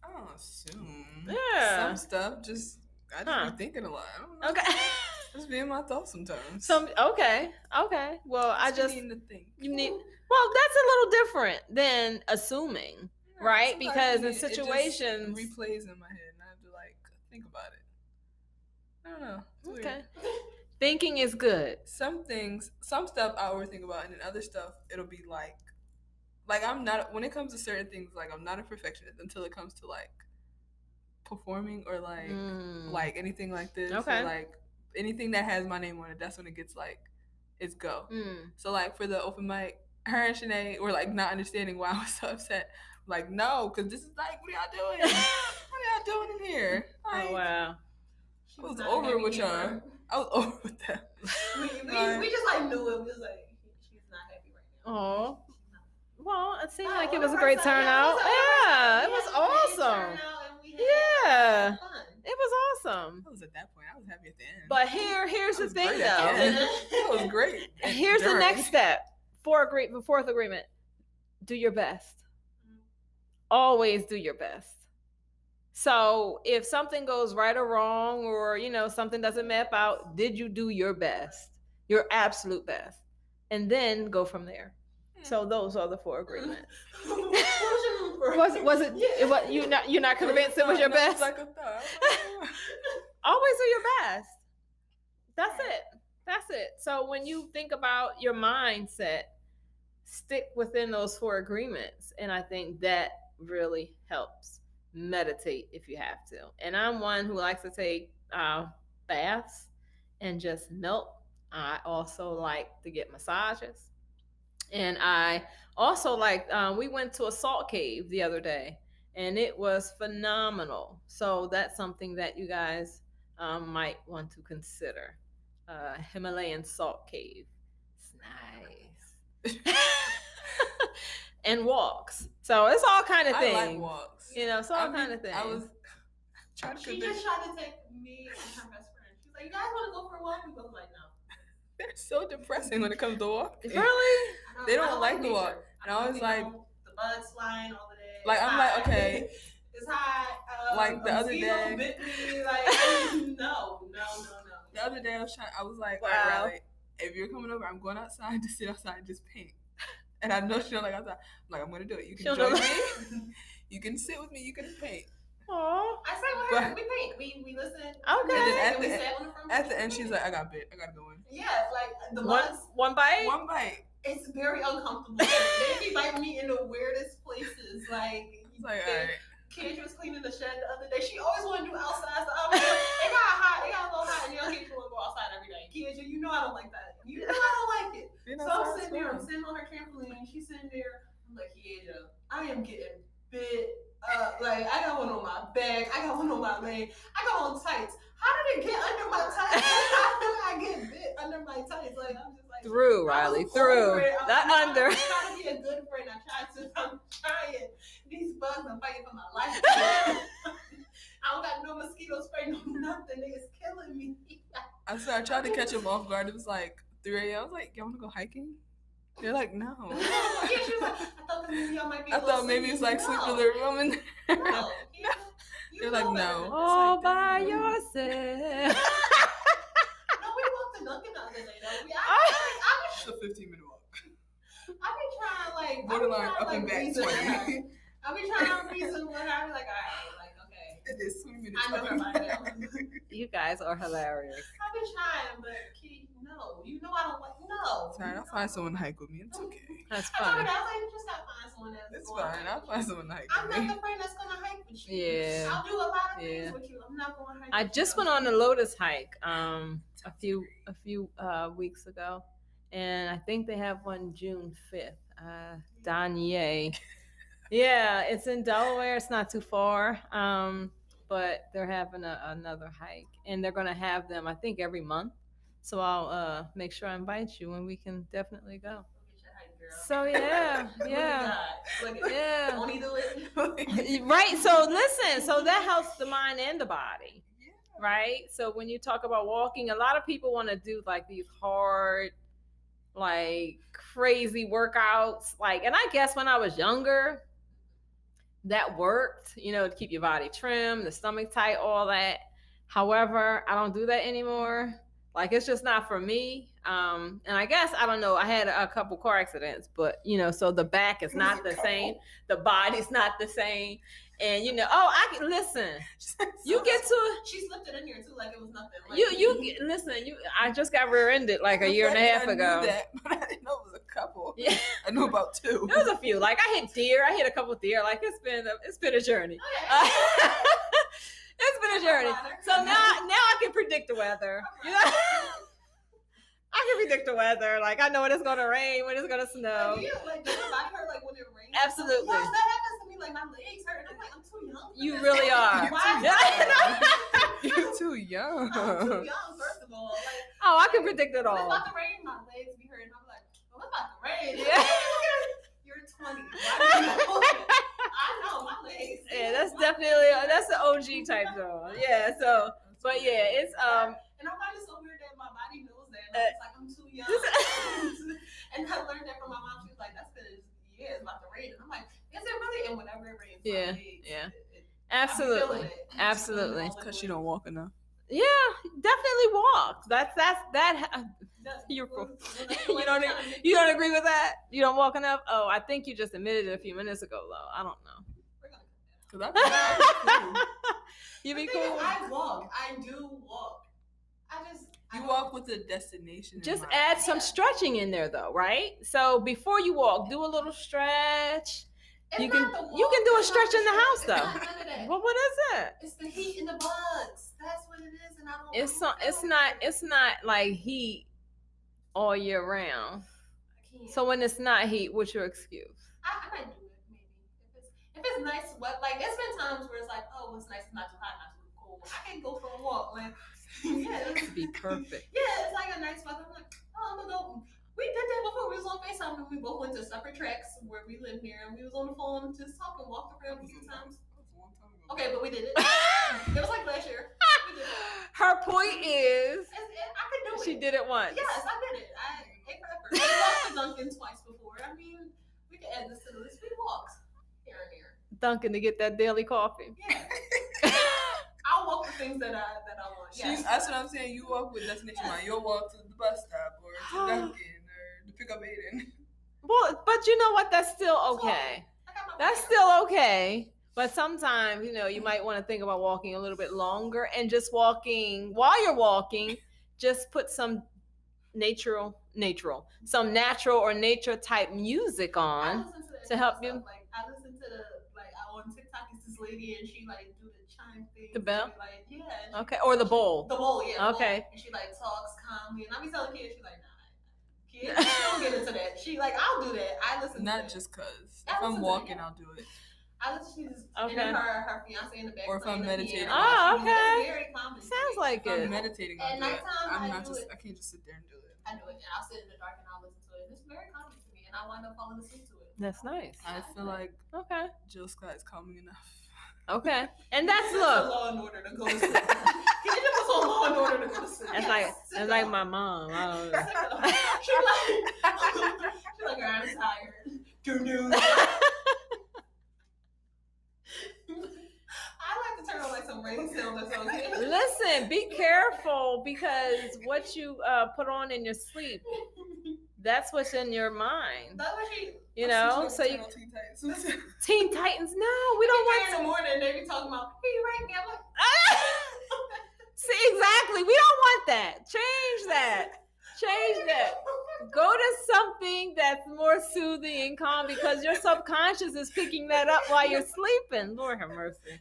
I don't assume. Yeah. Some stuff I just be thinking a lot. I don't know. Okay. Just be in my thoughts sometimes. Okay. Well, I just need to think. You need. Well, that's a little different than assuming, right? Because in situations, it just replays in my head, and I have to think about it. I don't know. It's okay. Weird. Thinking is good. Some stuff I overthink about, and then other stuff it'll be like I'm not. When it comes to certain things, I'm not a perfectionist until it comes to performing or anything like this. Okay. Or, anything that has my name on it, that's when it gets it's go. So for the open mic, her and Shanae were not understanding why I was so upset. No, because this is what are y'all doing? What are y'all doing in here? Oh wow. I was over with y'all. I was over with that. We just knew it. We was she's not happy right now. Oh. Well, it seemed like it was a great turnout. Yeah, it was awesome. Yeah. It was awesome. I was at that point. I was happy at the end. But here's the thing, though. That was great. Here's the next step. Fourth agreement. Do your best. Always do your best. So if something goes right or wrong, or something doesn't map out, did you do your best? Your absolute best, and then go from there. So those are the 4 agreements. Was it? Yeah. You're not convinced it was your best? Always do your best. That's it. So when you think about your mindset, stick within those 4 agreements, and I think that really helps. Meditate if you have to. And I'm one who likes to take baths and just melt. I also like to get massages. And I also we went to a salt cave the other day, and it was phenomenal. So that's something that you guys might want to consider. Himalayan salt cave. It's nice. And walks. So it's all kind of things. I like walks. It's all kind of things. I was trying to She just tried to take me and her best friend. She's like, you guys want to go for a walk? We both no. They're so depressing when it comes to walking. Really? They don't like the walk. And I was the bugs flying all the day. I'm okay. It's hot. The other day. Bit me, no. The other day I was like, wow. All right, if you're coming over, I'm going outside to sit outside and just paint. And I know she don't like outside. I'm going to do it. You can join me. You can sit with me. You can paint. Aww. I sat with her. We paint. We listen. Okay. And then at the end, she's like, I got bit. I got to go in. Yeah, the bugs. One bite? One bite. It's very uncomfortable. They be biting me in the weirdest places. It's all right. Kendra was cleaning the shed the other day. She always want to do outside. So I was it got hot. It got a little hot. And Kendra want to go outside every day. Kendra, I don't like that. I don't like it. So I'm sitting there. I'm sitting on her trampoline. She's sitting there. I'm like, Kendra, I am getting bit up. I got one on my back. I got one on my leg. I got on tights. How did it get under my tights? How did I get bit under my tights? I'm just through, Riley. Through. Not under. I'm trying to be a good friend. I'm trying. These bugs are fighting for my life. I don't got no mosquito spray, no nothing. They is killing me. I tried to catch them off guard. It was 3 a.m. I was like, y'all want to go hiking? They're like, no. Yeah, she was like, I thought maybe it's sleep in the room. And no. They're like, no. All by yourself. No, we walked to Dunkin' the other day, though. It's a 15-minute walk. I've been trying, borderline up and back 20. I'll be trying to reason what I'll be like, all right, like, okay. It is 20 minutes. I know her by now. You guys are hilarious. I've been trying, but Key, no. You know I don't like, no. Sorry, I'll find someone to hike with me. It's okay. That's I told her funny. that. I was like, you just gotta find someone that's It's going fine. I'll find someone to hike I'm with me. not the friend that's gonna hike with you. Yeah. I'll do a lot of things with you. I'm not gonna hike I with just you. went on the Lotus Hike a few weeks ago, and I think they have one June 5th. Danye. Yeah, it's in Delaware. It's not too far, but they're having another hike, and they're gonna have them, I think, every month. So I'll make sure I invite you, and we can definitely go. So yeah, yeah. Only do it. Right. So listen. So that helps the mind and the body. Right. So when you talk about walking, a lot of people want to do like these hard, like crazy workouts. Like, and I guess when I was younger, that worked, to keep your body trim, the stomach tight, all that. However, I don't do that anymore. Like, it's just not for me. And I guess, I don't know, I had a couple car accidents, but, so the back is not the same. The body's not the same. And, I can, listen, you get to... She slipped it in here, too, like it was nothing. Like, listen, I just got rear-ended like a year and a half ago. I knew that, but I didn't know it was a couple. Yeah. I knew about 2. There was a few. Like, I hit deer. I hit a couple deer. Like, it's been a journey. It's been a journey. So now I can predict the weather. I can predict the weather. Like, I know when it's going to rain, when it's going to snow. Like, does your body hurt, like, when it rains? Absolutely. Yes, that happens to me. Like, my legs hurt. I'm like, I'm too young. You really are. You're too young. I'm too young, first of all. Like, oh, I can predict it when it's all. about to rain, my legs be hurting. I'm like, well, it's about to rain. Yeah. You're 20. Why do you know it? I know, my legs. Yeah, that's the OG type though. Yeah, so, but yeah, it's, And I find it so weird that my body knows that. Like, it's like, I'm too young. And I learned that from my mom. She was like, that's because, it's about to rain. And I'm like, is it really? And whenever it rains, yeah. Absolutely. Absolutely. Because you don't walk enough. Yeah, definitely walk. That. You're cool. You don't agree with that? You don't walk enough? Oh, I think you just admitted it a few minutes ago, though. I don't know. We're gonna cut that. Because You be The cool. thing is, I walk. I do walk. you walk with a destination. Just in mind. add some stretching in there, though, right? So before you walk, do a little stretch. You can do a stretch in the house, though. Well, what is it? It's the heat and the bugs. That's what it is, and I don't. It's not like heat all year round. I can't. So when it's not heat, what's your excuse? I might do it maybe if it's nice. What, like, there's been times where it's like, oh, it's nice, it's not too hot, not too cold. I can go for a walk. Like, yeah, To be perfect. yeah, it's like a nice weather. I'm like, oh, I'm gonna go. We did that before. We was on FaceTime and we both went to separate tracks where we live here, and we was on the phone just talking, walked around a few times. Okay, but we did it. It was like last year. We did it. Her point is, I could do it. she did it once. Yes, I did it. I ate for effort. We walked to Dunkin' twice before. I mean, we can add this to the list. We walked here and there. Dunkin' to get that daily coffee. Yeah. I'll walk the things that I want. Yes. That's what I'm saying. You walk with destination mind. You'll walk to the bus stop or to Dunkin' or to pick up Aiden. Well, but you know what? That's still okay. I got my That's plan. still okay. But sometimes, you might want to think about walking a little bit longer and just walking while you're walking, just put some natural or nature type music I on listen to that to help stuff. you. Like, I listen to on TikTok is this lady and she like do the chime thing. The bell? She, like, yeah. She, Okay. Or the bowl. The bowl, yeah. The Okay. bowl. And she like talks calmly, and I be telling kids, she's like, nah. Kids, don't get into that. She like, I'll do that. I listen. Not to just cause. I If I'm listen to walking, it. I'll do it. I listen to this. Okay. And her fiance in the back. Or if I'm playing the meditating. piano. Oh, okay. It's very calming. Sounds like If I'm it. meditating, At I'll do it. nighttime, I'm I not do just. it. I can't just sit there and do it. I do it, and I'll sit in the dark and I'll listen to it. It's very calming to me, and I wind up falling asleep to it. That's nice. I feel like Okay. Jill Scott is calming enough. Okay. And that's It's look. Law and Order to go to sleep. Can you just put on Law and Order to go to sleep? That's Yes, like my mom. I don't know. She's like, I'm tired. Doo-doo. I like to turn on like some rain sound or something. Listen, be careful because what you put on in your sleep, That's what's in your mind. That's what she. You know, so you Teen Titans. Teen Titans. No, we don't want in the morning. They be talking about he raped me. I'm like, see, exactly. We don't want that. Change that. Change that. Go to something that's more soothing and calm because your subconscious is picking that up while you're sleeping. Lord have mercy.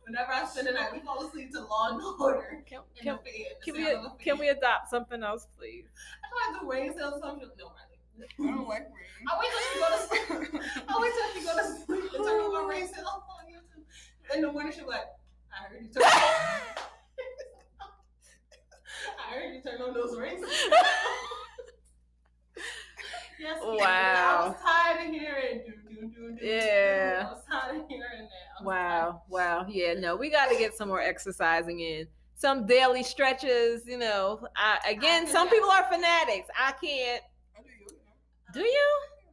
Whenever I spend the night, we fall asleep to Law and Order. Can we adopt something else, please? I try to do rain sounds something. No, Riley. I don't like rain. I wait till she go to sleep. And turn on my rain sound on YouTube. In the morning, she'll be like, I heard you turn. I heard you turn on those rain sounds. Yes. Wow. I was tired of hearing do. Yeah. I was tired of hearing that. Wow. Yeah, no, we got to get some more exercising in. Some daily stretches, you know. Some people are fanatics. I can't. I do yoga. Do you?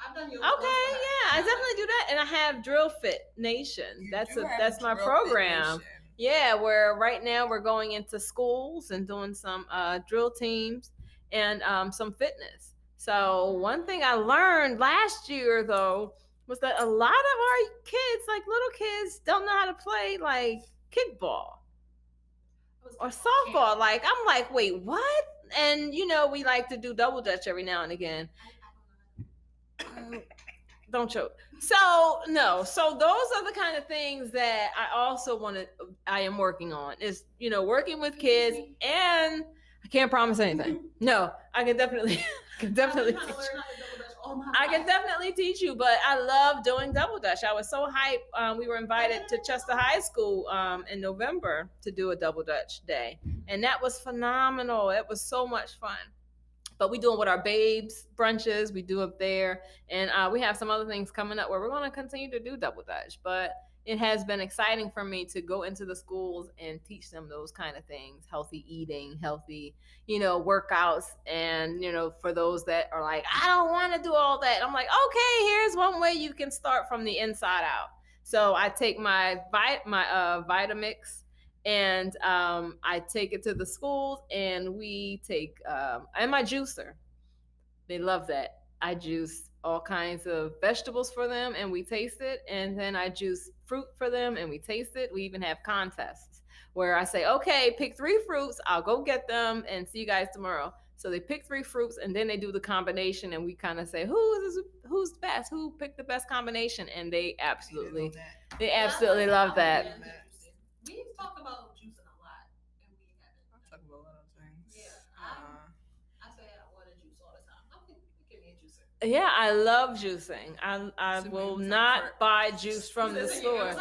I've done yoga. Okay, yeah, I definitely do that. And I have Drill Fit Nation. That's my program. Yeah, where right now we're going into schools and doing some drill teams and some fitness. So one thing I learned last year, though, was that a lot of our kids, like little kids, don't know how to play like kickball or softball. Like, I'm like, wait, what? And, you know, we like to do double dutch every now and again. Don't choke. So those are the kind of things that I also I am working on is, you know, working with kids, and I can't promise anything. No, I can definitely teach you, but I love doing double dutch. I was so hyped. We were invited to Chester High School in November to do a double dutch day, and that was phenomenal. It was so much fun. But we do it with our babes brunches. We do it there. And we have some other things coming up where we're going to continue to do double dutch. But it has been exciting for me to go into the schools and teach them those kind of things, healthy eating, healthy, you know, workouts. And, you know, for those that are like, I don't want to do all that. I'm like, okay, here's one way you can start from the inside out. So I take my Vitamix, and I take it to the schools, and we take and my juicer. They love that. I juice all kinds of vegetables for them, and we taste it. And then I juice fruit for them, and we taste it. We even have contests where I say, okay, pick 3 fruits. I'll go get them and see you guys tomorrow. So they pick 3 fruits, and then they do the combination, and we kind of say, who's best? Who picked the best combination? And they absolutely love that. We talk about juicing a lot, and we haven't. I talk about a lot of things. Yeah, I say I want to juice all the time. Give me a juicer. Yeah, I love juicing. I will not buy juice from the store.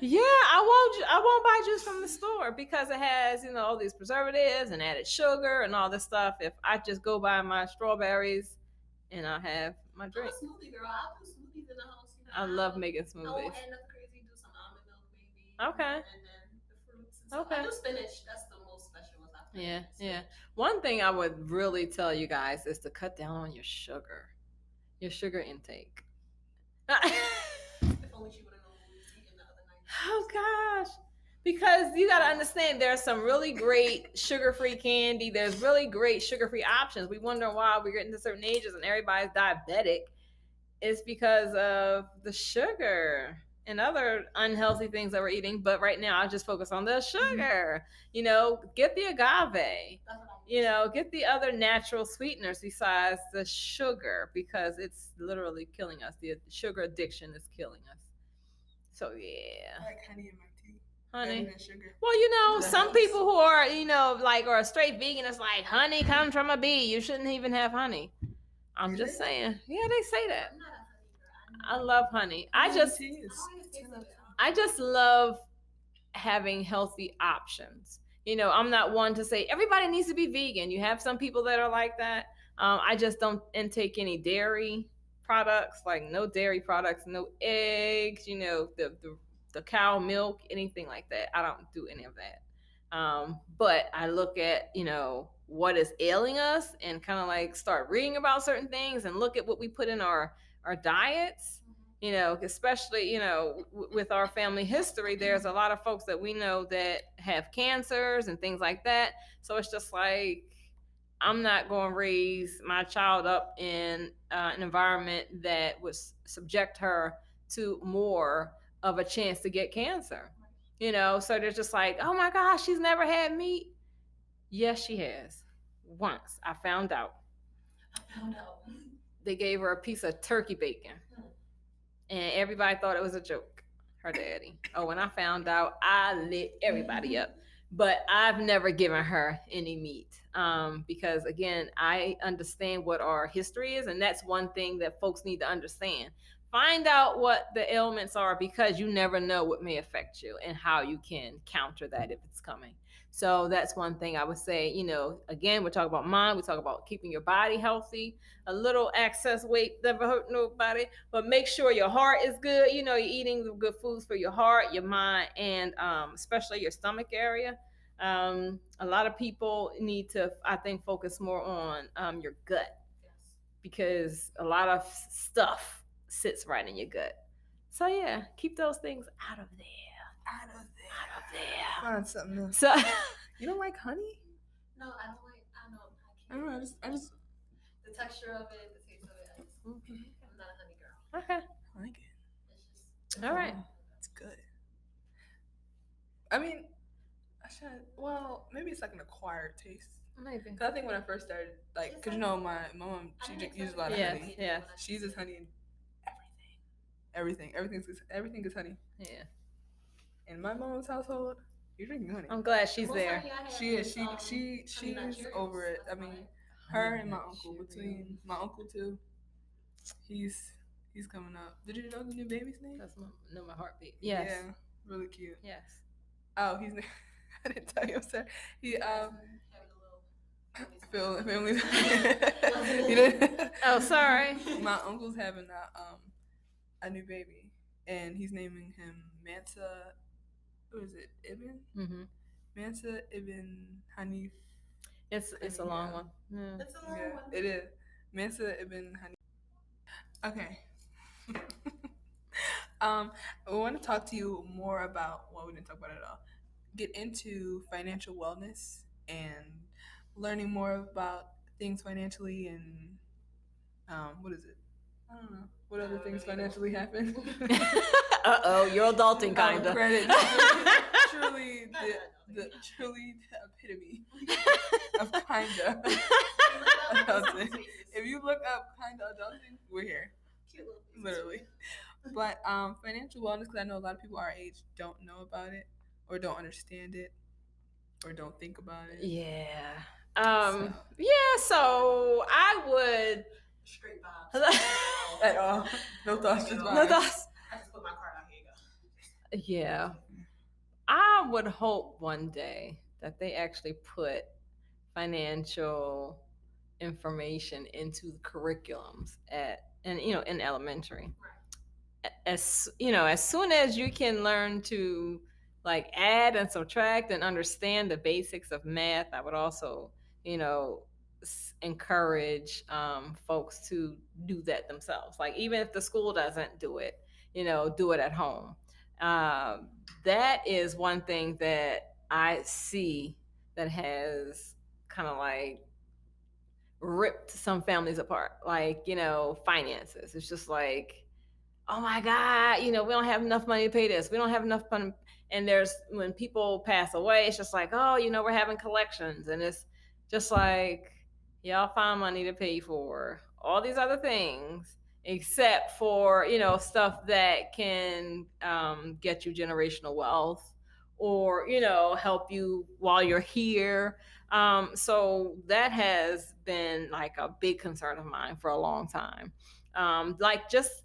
Yeah, I won't buy juice from the store because it has, you know, all these preservatives and added sugar and all this stuff. If I just go buy my strawberries and I have my drink. I'm a smoothie girl. I'll do smoothies in the house. You know, I love making smoothies. Oh, and nothing crazy. Do some almond milk, maybe. Okay. And then the fruits. And stuff. I do spinach. That's the most special one. Yeah. One thing I would really tell you guys is to cut down on your sugar intake. If only she would have known what we was eating the other night. Oh gosh. Because you got to understand there's some really great sugar-free candy. There's really great sugar-free options. We wonder why we're getting to certain ages and everybody's diabetic. It's because of the sugar and other unhealthy things that we're eating. But right now, I just focus on the sugar. You know, get the agave. You know, get the other natural sweeteners besides the sugar, because it's literally killing us. The sugar addiction is killing us. So, yeah. I like honey in my tea. Honey. Than sugar. Well, you know, some people who are, you know, like, are a straight vegan, it's like, honey comes from a bee. You shouldn't even have honey. I'm just saying. Yeah, they say that. I'm not a honey girl. I love honey. I just love having healthy options. You know, I'm not one to say everybody needs to be vegan. You have some people that are like that. I just don't intake any dairy products, like no dairy products, no eggs, you know, the cow milk, anything like that. I don't do any of that. But I look at, you know, what is ailing us and kind of like start reading about certain things and look at what we put in our diets. You know, especially, you know, with our family history, there's a lot of folks that we know that have cancers and things like that. So it's just like, I'm not going to raise my child up in an environment that would subject her to more of a chance to get cancer. So they're just like, oh my gosh, she's never had meat. Yes, she has. Once I found out. They gave her a piece of turkey bacon, and everybody thought it was a joke. Her daddy. Oh, when I found out, I lit everybody up. But I've never given her any meat because, again, I understand what our history is, and that's one thing that folks need to understand. Find out what the ailments are, because you never know what may affect you and how you can counter that if it's coming. So that's one thing I would say. Again, we're talking about mind. We talk about keeping your body healthy. A little excess weight never hurt nobody. But make sure your heart is good. You're eating the good foods for your heart, your mind, and especially your stomach area. A lot of people need to, I think, focus more on your gut, because a lot of stuff sits right in your gut. So yeah, keep those things out of there. Find something else. So you don't like honey? No, I don't like. I know. I don't know. I just the texture of it, the taste of it. I'm not a honey girl. Okay. I like it. It's just all right. It's good. I mean, maybe it's like an acquired taste. Maybe. Cause I think when I first started, cause my mom, she uses a lot of honey. Yeah. She uses honey in everything. Everything is honey. Yeah. In my mom's household, you're drinking honey. I'm glad she's there. She is. She's over it. I mean, her and my uncle. Between my uncle too, he's coming up. Did you know the new baby's name? That's my heartbeat. Yes. Yeah. Really cute. Yes. Oh, he's. I didn't tell you. I'm sorry. He family. You didn't? Oh, sorry. My uncle's having a new baby, and he's naming him Mansa. What is it? Ibn? Mm-hmm. Mansa Ibn Hanif. It's a long one. Yeah. It's a long one. It is. Mansa Ibn Hanif. Okay. I want to talk to you more about, we didn't talk about it at all. Get into financial wellness and learning more about things financially and what is it? I don't know. What other things financially happen? You're adulting, kinda. Credit. Truly the epitome of kinda adulting. If you look up kinda adulting, we're here. Literally. But financial wellness, because I know a lot of people our age don't know about it, or don't understand it, or don't think about it. Yeah. So I would straight vibes. At all. No thoughts, just vibes. No thoughts. I just put my card out. Here you go. Yeah. I would hope one day that they actually put financial information into the curriculums in elementary. Right. As soon as you can learn to add and subtract and understand the basics of math, I would also, encourage folks to do that themselves. Even if the school doesn't do it, do it at home. That is one thing that I see that has kind of ripped some families apart. Finances. It's just oh my God, we don't have enough money to pay this. We don't have enough money. And when people pass away, it's just we're having collections. And it's just y'all find money to pay for all these other things, except for, stuff that can get you generational wealth or, help you while you're here. So that has been a big concern of mine for a long time.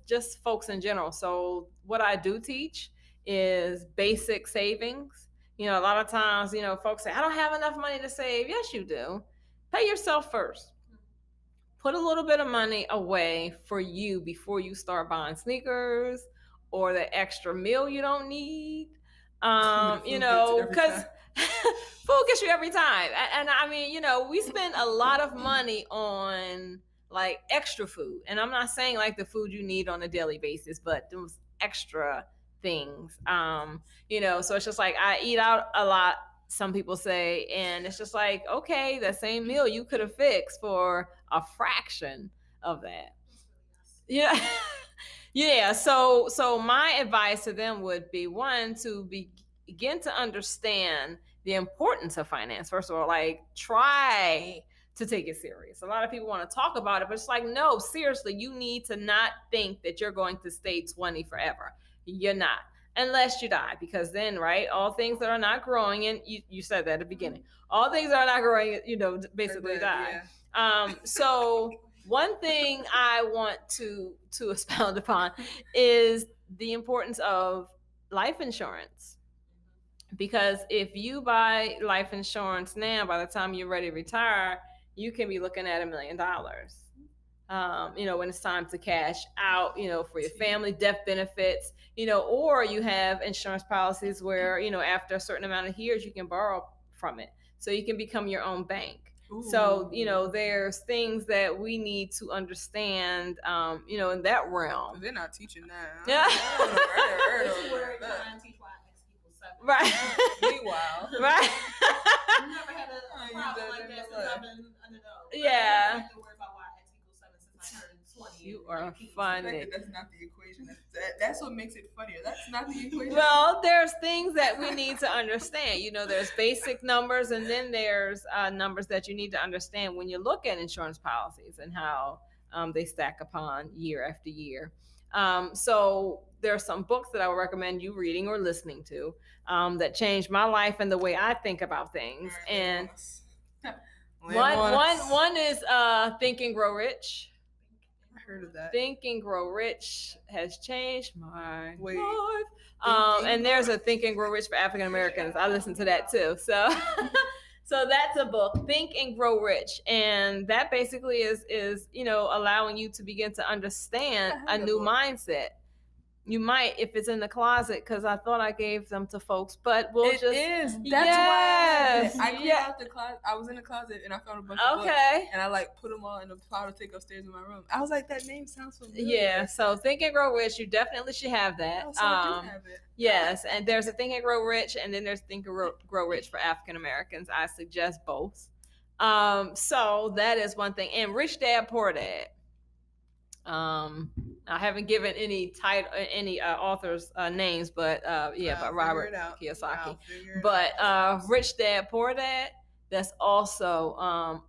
Just folks in general. So what I do teach is basic savings. A lot of times, folks say, I don't have enough money to save. Yes, you do. Pay yourself first. Put a little bit of money away for you before you start buying sneakers or the extra meal you don't need. Because food gets you every time. And I mean, we spend a lot of money on extra food. And I'm not saying the food you need on a daily basis, but those extra things. So it's just I eat out a lot some people say, and it's just like, okay, that same meal you could have fixed for a fraction of that. Yeah. Yeah. So my advice to them would be, one, to begin to understand the importance of finance. First of all, like, try to take it serious. A lot of people want to talk about it, but it's like, no, seriously, you need to not think that you're going to stay 20 forever. You're not. Unless you die, because then, right, all things that are not growing, and you said that at the beginning, all things that are not growing, basically die. Yeah. So one thing I want to expound upon is the importance of life insurance. Because if you buy life insurance now, by the time you're ready to retire, you can be looking at $1 million. When it's time to cash out, for your family, death benefits, or you have insurance policies where, after a certain amount of years, you can borrow from it. So you can become your own bank. Ooh. So, there's things that we need to understand, in that realm. They're not teaching that. Yeah. Right. Meanwhile. Right. I've never had a problem like that since I've been underdog. Yeah. I have to worry about why X equals 7 since I turned 20. You are funny. That's not the equation. That's what makes it funnier. That's not the equation. Well, there's things that we need to understand. There's basic numbers, and then there's numbers that you need to understand when you look at insurance policies and how they stack upon year after year. So there are some books that I would recommend you reading or listening to that changed my life and the way I think about things. Right, and one is Think and Grow Rich. I heard of that. Think and Grow Rich has changed my life. And there's a Think and Grow Rich for African Americans. I listen to that too. So that's a book, Think and Grow Rich. And that basically is allowing you to begin to understand a new mindset. You might, if it's in the closet, because I thought I gave them to folks, but It is. That's why I cleaned out the closet. I was in the closet and I found a bunch of books, and I put them all in a pile to take upstairs in my room. I was like, that name sounds familiar. Yeah, so Think and Grow Rich, you definitely should have that. Oh, so I do have it. Yes, and there's a Think and Grow Rich, and then there's Think and Grow Rich for African Americans. I suggest both. So that is one thing. And Rich Dad, Poor Dad. I haven't given any authors names, but by Robert Kiyosaki. But Rich Dad, Poor Dad, that's also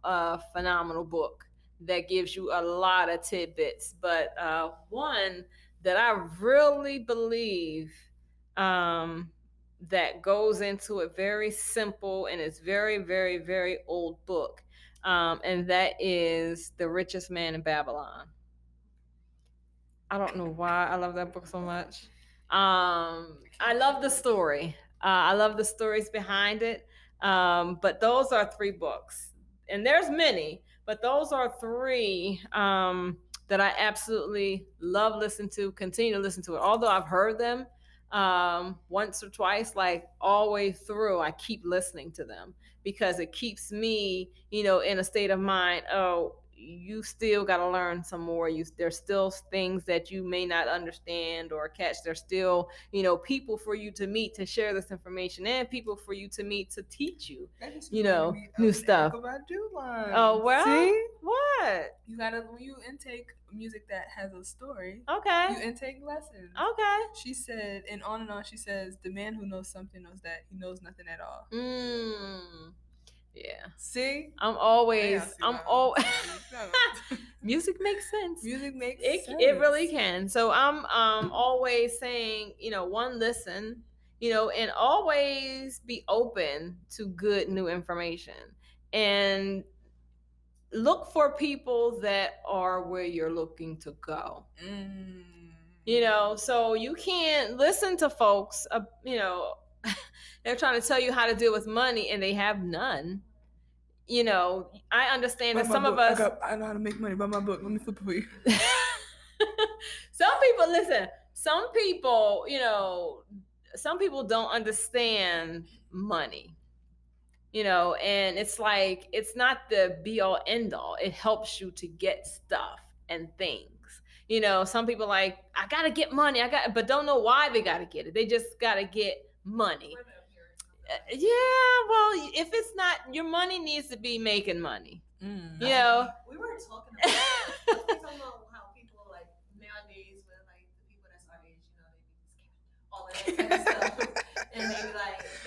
a phenomenal book that gives you a lot of tidbits. But one that I really believe that goes into it very simple, and it's very, very, very old book, and that is The Richest Man in Babylon. I don't know why I love that book so much. I love the story. I love the stories behind it. But those are 3 books. And there's many, but those are 3 that I absolutely love listening to, continue to listen to it. Although I've heard them once or twice, like all the way through, I keep listening to them because it keeps me, in a state of mind, you still got to learn some more. There's still things that you may not understand or catch. There's still, people for you to meet to share this information, and people for you to meet to teach you, new stuff. Oh, well, see? What? You gotta, when you intake music that has a story, okay, you intake lessons. Okay. She said, and on, she says, the man who knows something knows that he knows nothing at all. Yeah. See? I'm always music makes sense. Music makes sense. It really can. So I'm always saying, one, listen, and always be open to good new information, and look for people that are where you're looking to go. So you can't listen to folks, they're trying to tell you how to deal with money and they have none. I understand that some of us... I know how to make money. Buy my book. Let me flip it for you. Some people don't understand money. And it's like, it's not the be all end all. It helps you to get stuff and things. Some people like, I got to get money. but don't know why they got to get it. They just got to get money. Yeah, well, if it's not, your money needs to be making money. Mm. You know, we were talking about that. We were talking about how people like nowadays with like the people that's our age, you know, they be scamming all of that type of stuff, and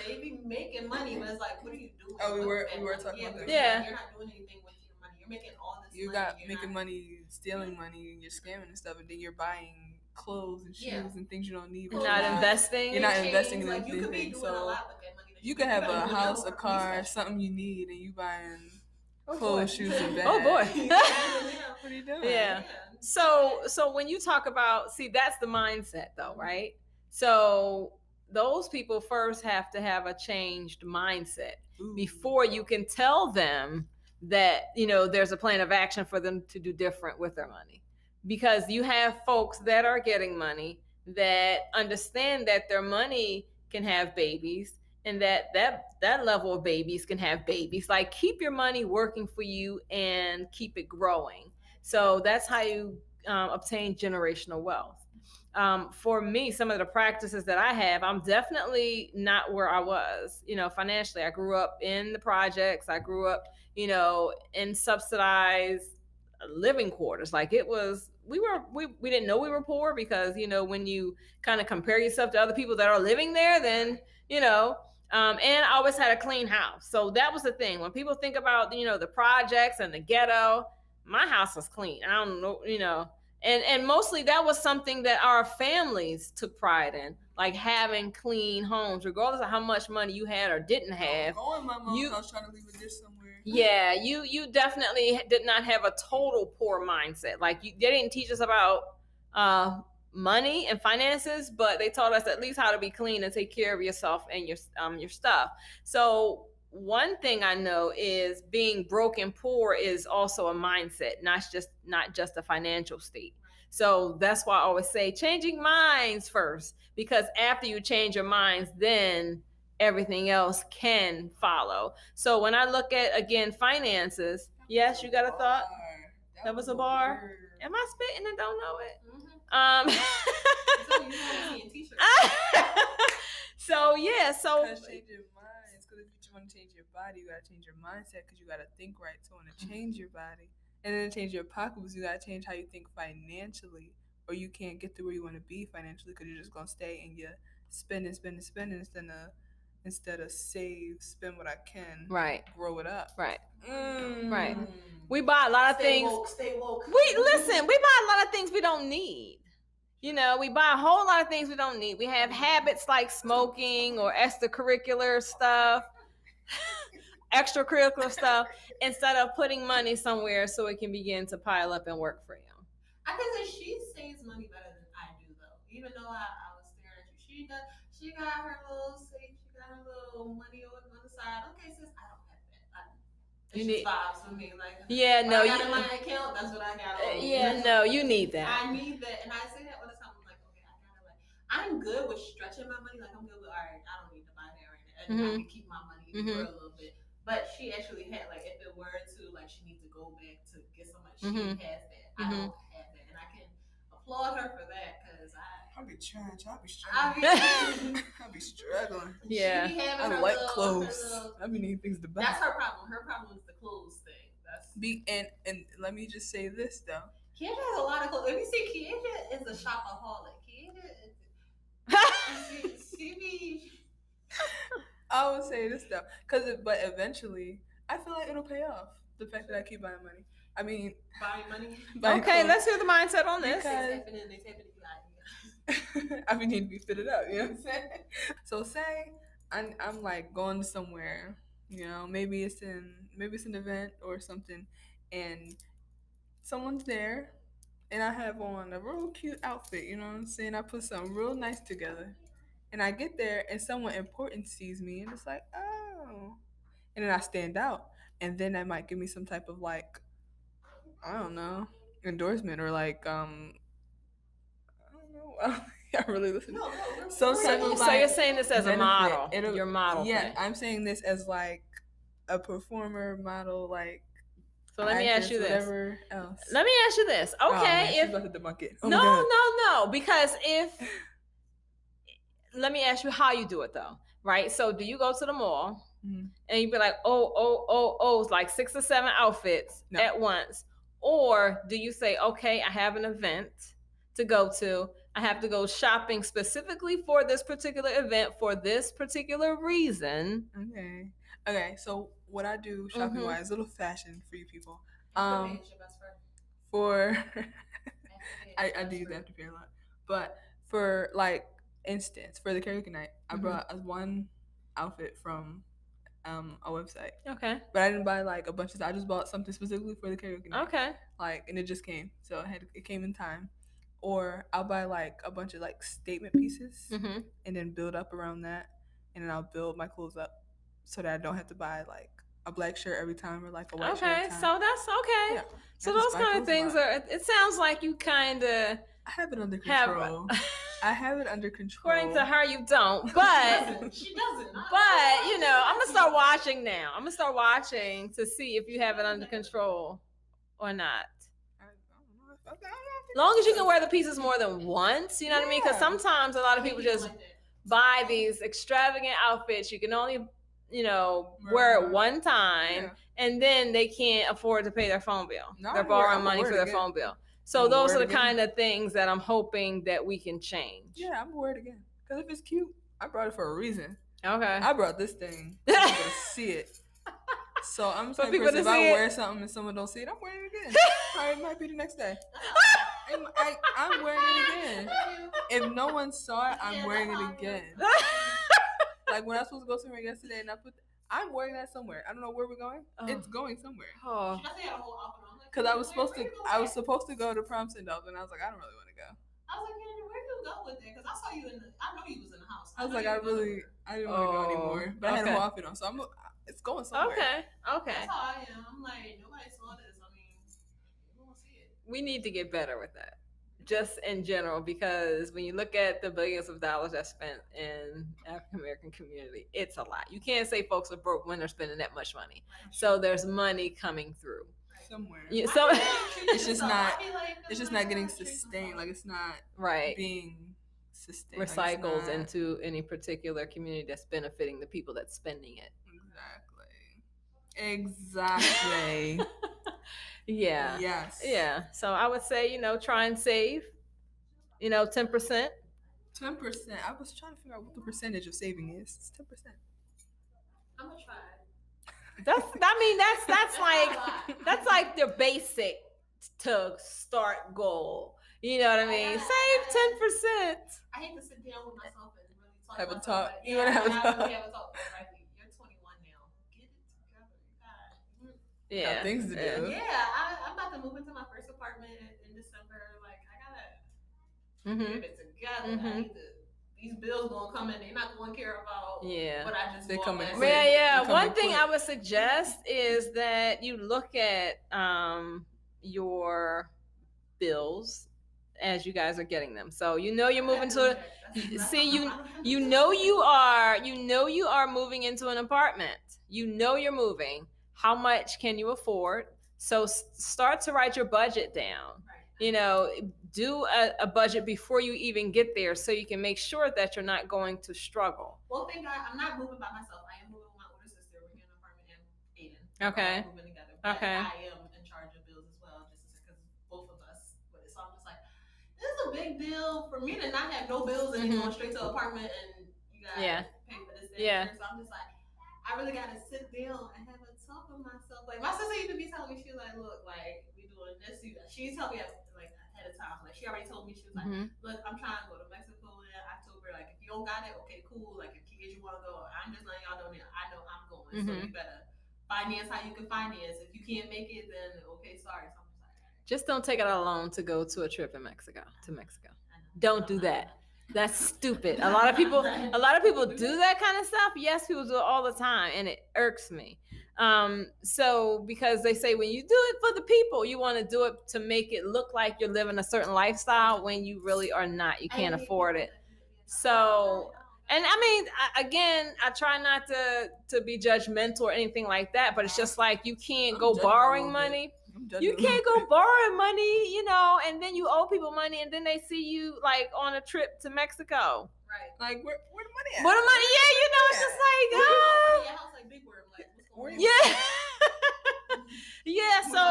they be making money, but it's like, what are you doing? Oh, we were money? talking about that. Yeah, you're not doing anything with your money. You're making all this. You money. got making money, stealing money, and you're scamming and stuff, and then you're buying clothes and shoes and things you don't need. You're not investing. You're not investing in like, anything. You could be doing a lot with that money. You could have a house, a car, something you need, and you buying clothes, shoes, and bags. Oh boy. What are you doing? Yeah. So when you talk about, see, that's the mindset though, right? So those people first have to have a changed mindset before you can tell them that, you know, there's a plan of action for them to do different with their money. Because you have folks that are getting money that understand that their money can have babies, and that level of babies can have babies. Like, keep your money working for you and keep it growing. So that's how you obtain generational wealth. For me, some of the practices that I have, I'm definitely not where I was, you know, financially. I grew up in the projects. I grew up, you know, in subsidized living quarters. Like, it was, we didn't know we were poor, because, you know, when you kind of compare yourself to other people that are living there, then, you know, and I always had a clean house. So that was the thing. When people think about, you know, the projects and the ghetto, my house was clean. I don't know, you know, and mostly that was something that our families took pride in, like having clean homes, regardless of how much money you had or didn't have. Going my mom's house, trying to leave a dish somewhere. Yeah, you definitely did not have a total poor mindset. Like, they didn't teach us about money and finances, but they taught us at least how to be clean and take care of yourself and your stuff. So one thing I know is being broke and poor is also a mindset, not just a financial state. So that's why I always say changing minds first, because after you change your minds, then everything else can follow. So when I look at, again, finances, yes, you got a thought? That was a bar. Am I spitting and don't know it? So yeah, so change your minds, because if you want to change your body, you gotta change your mindset, because you gotta think right to want to change your body, and then change your pocketbooks. You gotta change how you think financially, or you can't get to where you want to be financially, because you're just gonna stay and you spend instead of save, spend what I can, right, grow it up, right. We buy a lot of things. Stay woke. We buy a lot of things we don't need. You know, we buy a whole lot of things we don't need. We have habits like smoking or extracurricular stuff, instead of putting money somewhere so it can begin to pile up and work for you. I can say she saves money better than I do, though. Even though I was staring at you, she got her little safe, she got her little money on the side. Okay, sis, I don't have that. You need vibes for me, like yeah, no, I got in my account. That's what I got. You need that. I need that, and I say that all the time. I'm like, okay, I gotta I'm good with stretching my money. Like, I'm good with, all right, I don't need to buy that right now, and I can keep my money for a little bit. But she actually had, like, if it were to, like, she needs to go back to get some money, she has that. I don't have that, and I can applaud her for that, because I'll be trying. I'll be struggling. Yeah, I like clothes. I be needing things to buy. That's her problem. Her problem is the clothes thing. And let me just say this though. Kiesha has a lot of clothes. If you see, Kiesha is a shopaholic. I would say this though, but eventually, I feel like it'll pay off. The fact that I keep buying money. I mean, buying money. Okay, let's hear the mindset on this. I need to be fitted up. You know what I'm saying? So say I'm like going to somewhere. You know, maybe it's an event or something, and someone's there, and I have on a real cute outfit. You know what I'm saying? I put something real nice together. And I get there, and someone important sees me, and it's like, oh. And then I stand out. And then that might give me some type of, like, I don't know, endorsement, or like, I don't know. I really listen. So you're saying this as a model. Your model. Yeah, thing. I'm saying this as, like, a performer, model, like. So let me ask you this. Whatever else. Let me ask you this. Okay. She's about to debunk it. No. Because if... let me ask you how you do it though, right? So do you go to the mall and you be like, it's like 6 or 7 outfits at once? Or do you say, okay, I have an event to go to. I have to go shopping specifically for this particular event for this particular reason. Okay. So what I do shopping wise, little fashion for you people. Your best friend. For I do use Afterpay a lot, but for like instance, for the karaoke night, I brought one outfit from a website. Okay. But I didn't buy like a bunch of stuff. I just bought something specifically for the karaoke night. Okay. Like, and it just came, so it came in time. Or I'll buy like a bunch of like statement pieces and then build up around that, and then I'll build my clothes up so that I don't have to buy like a black shirt every time or like a white shirt every time. So that's okay. Yeah. So those kind of things it sounds like you kind of I have it under control. I have it under control. According to her, you don't. But she doesn't. But you know, I'm gonna start watching now. I'm gonna start watching to see if you have it under control or not. As long as you can wear the pieces more than once, you know what I mean? Because sometimes a lot of people just buy these extravagant outfits. You can only, wear it one time, and then they can't afford to pay their phone bill. They're borrowing money for their phone bill. So those are the kind of things that I'm hoping that we can change. Yeah, I'm gonna wear it again. Because if it's cute, I brought it for a reason. Okay. I brought this thing. I'm gonna see it. So I'm saying, if I wear something and someone don't see it, I'm wearing it again. It might be the next day. I'm wearing it again. If no one saw it, I'm wearing it again. Like when I was supposed to go somewhere yesterday, and I'm wearing that somewhere. I don't know where we're going. It's going somewhere. Oh. Because I was supposed to go to prom send-off, and I was like, I don't really want to go. I was like, yeah, where do you go with it? Because I saw you I know you was in the house. I was like, I didn't want to go anymore. But I had a whole outfit on, so it's going somewhere. Okay. That's how I am. I'm like, nobody saw this. I mean, you won't see it. We need to get better with that. Just in general, because when you look at the billions of dollars that's spent in African American community, it's a lot. You can't say folks are broke when they're spending that much money. So there's money coming through somewhere. So it's just not. It's just not getting sustained. Like it's not being sustained. Recycled into any particular community that's benefiting the people that's spending it. Exactly. Yeah. Yes. Yeah. So I would say, try and save, 10%. 10%. I was trying to figure out what the percentage of saving is. It's 10%. I'm gonna try. That's like the basic to start goal. You know what I mean? Save 10%. I hate to sit down with myself and really talk. Have a talk. You want to have a talk? Have a talk. Right? You're 21 now. Get it together. Yeah. Things to do. Yeah, I'm about to move into my first apartment in December. Like, I gotta get it together. I need to. These bills gonna come in. They're not gonna care about what I just bought. One thing I would suggest is that you look at your bills as you guys are getting them. So you're moving to you are moving into an apartment. You're moving. How much can you afford? So start to write your budget down. Do a budget before you even get there so you can make sure that you're not going to struggle. Well, thank God I'm not moving by myself. I am moving with my older sister. We're getting an apartment in Aiden. Okay. We're moving together. But I am in charge of bills as well, just because both of us. So I'm just like, this is a big deal for me to not have no bills and going straight to an apartment and you gotta pay for this thing. So I'm just like, I really gotta sit down and have a talk with myself. Like my sister used to be telling me, she was like, look, like we doing this. She told me like ahead of time. Like she already told me, she was like, look, I'm trying to go to Mexico in October. Like if you don't got it, okay, cool. Like if kids you want to go, I'm just letting y'all know that I know I'm going. So you better finance how you can finance. If you can't make it, then okay, sorry. So I'm just like, just don't take it out alone to go to a trip in Mexico. Don't do that. That's stupid. A lot of people do that kind of stuff. Yes, people do it all the time, and it irks me. So because they say when you do it for the people, you want to do it to make it look like you're living a certain lifestyle when you really are not. You can't afford it. So, and I mean, again, I try not to be judgmental or anything like that, but it's just like you can't go borrowing money. You can't go borrowing money, and then you owe people money, and then they see you like on a trip to Mexico. Right. Like, where the money at? Where the money? Yeah, you know, it's just like, Your house like big word. Like, what's going on? yeah. Yeah, so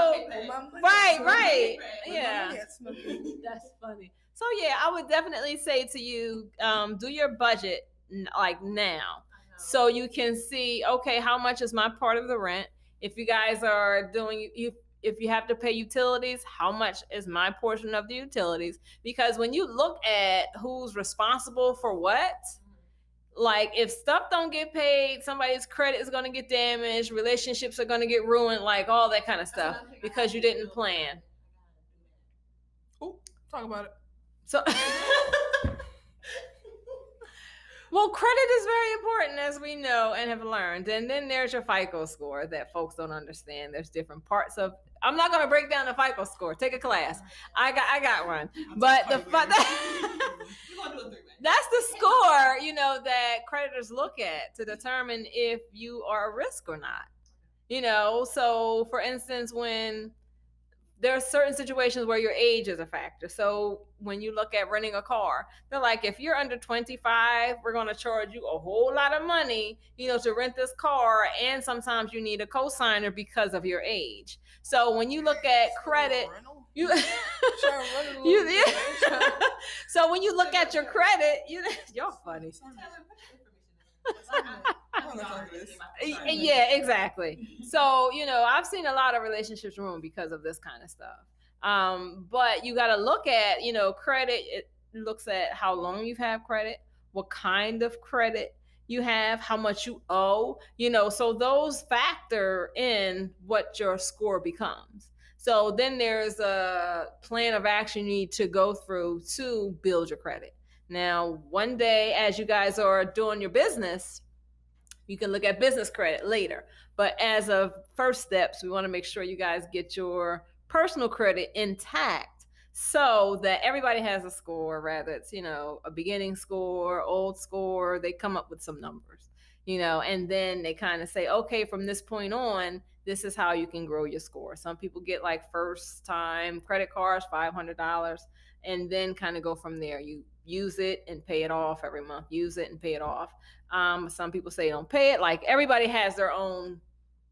right. Yeah. That's funny. So yeah, I would definitely say to you, do your budget like now. So you can see, okay, how much is my part of the rent? If you guys are doing if you have to pay utilities, how much is my portion of the utilities? Because when you look at who's responsible for what, like if stuff don't get paid, somebody's credit is going to get damaged, relationships are going to get ruined, like all that kind of stuff because you didn't plan. Oh, talk about it. So well, credit is very important, as we know and have learned. And then there's your FICO score that folks don't understand. There's different parts of. I'm not going to break down the FICO score. Take a class. I got one. But that's the score, you know, that creditors look at to determine if you are a risk or not. You know, so for instance, when there are certain situations where your age is a factor. So when you look at renting a car, they're like, if you're under 25, we're going to charge you a whole lot of money, you know, to rent this car. And sometimes you need a co-signer because of your age. So when you look at credit, so when you look at your credit, you're funny. Yeah, exactly. So, you know, I've seen a lot of relationships ruined because of this kind of stuff. But you got to look at, you know, credit. It looks at how long you've had credit, what kind of credit you have, how much you owe, you know, so those factor in what your score becomes. So then there's a plan of action you need to go through to build your credit. Now, one day, as you guys are doing your business, you can look at business credit later. But as of first steps, we want to make sure you guys get your personal credit intact so that everybody has a score, whether it's, you know, a beginning score, old score, they come up with some numbers, you know, and then they kind of say, okay, from this point on, this is how you can grow your score. Some people get like first time credit cards, $500, and then kind of go from there. You use it and pay it off every month. Use it and pay it off. Some people say don't pay it. Like everybody has their own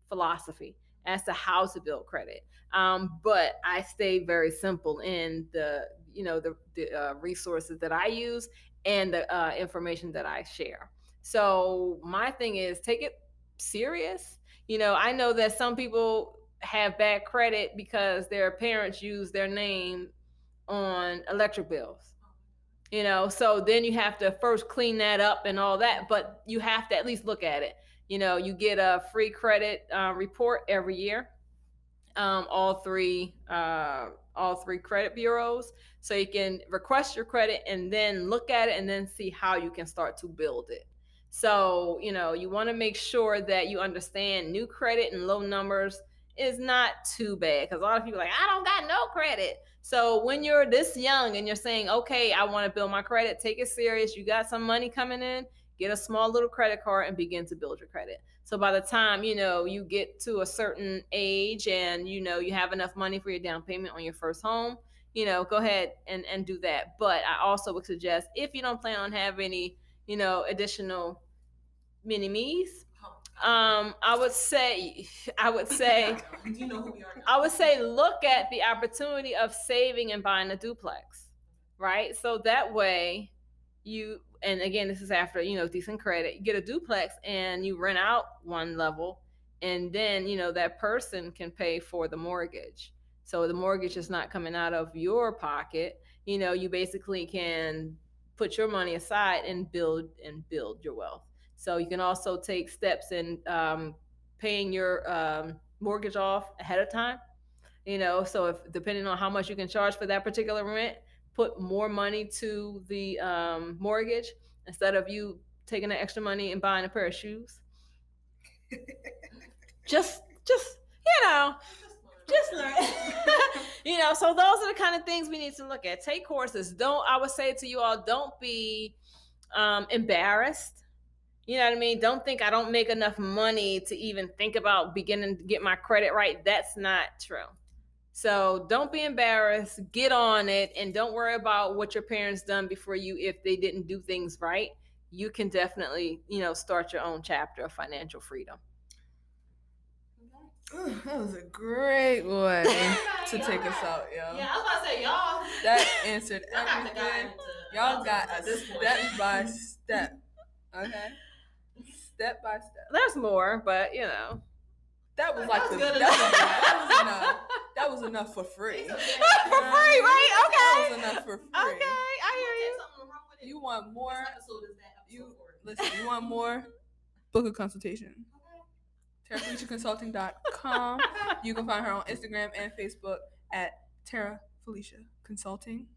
philosophy as to how to build credit. But I stay very simple in the, you know, the resources that I use and the information that I share. So my thing is take it serious. You know, I know that some people have bad credit because their parents use their name on electric bills. You know, so then you have to first clean that up and all that, but you have to at least look at it. You know, you get a free credit report every year, all three credit bureaus, so you can request your credit and then look at it and then see how you can start to build it. So, you know, you want to make sure that you understand new credit and low numbers is not too bad, because a lot of people are like, I don't got no credit. So when you're this young and you're saying, okay, I want to build my credit, take it serious. You got some money coming in, get a small little credit card and begin to build your credit. So by the time, you know, you get to a certain age and, you know, you have enough money for your down payment on your first home, you know, go ahead and do that. But I also would suggest, if you don't plan on having any, you know, additional mini-me's, I would say look at the opportunity of saving and buying a duplex, right? So that way you, and again, this is after, you know, decent credit, you get a duplex and you rent out one level, and then, you know, that person can pay for the mortgage. So the mortgage is not coming out of your pocket. You know, you basically can put your money aside and build your wealth. So you can also take steps in paying your mortgage off ahead of time. You know, so if depending on how much you can charge for that particular rent, put more money to the mortgage instead of you taking the extra money and buying a pair of shoes. just you know, just learn. You know, so those are the kind of things we need to look at. Take courses. I would say to you all, don't be embarrassed. You know what I mean? Don't think I don't make enough money to even think about beginning to get my credit right. That's not true. So don't be embarrassed. Get on it, and don't worry about what your parents done before you if they didn't do things right. You can definitely, start your own chapter of financial freedom. Ooh, that was a great way to take us out, yo. Yeah, I was about to say, y'all. That answered everything. Y'all got a step by step. Okay? Step by step. There's more, but That was like that was enough. That was enough for free. For free, right? Okay. That was enough for free. Okay, I hear you. You want more? You want more? Book a consultation. TerraFeliciaConsulting.com. You can find her on Instagram and Facebook at Terra Felicia Consulting.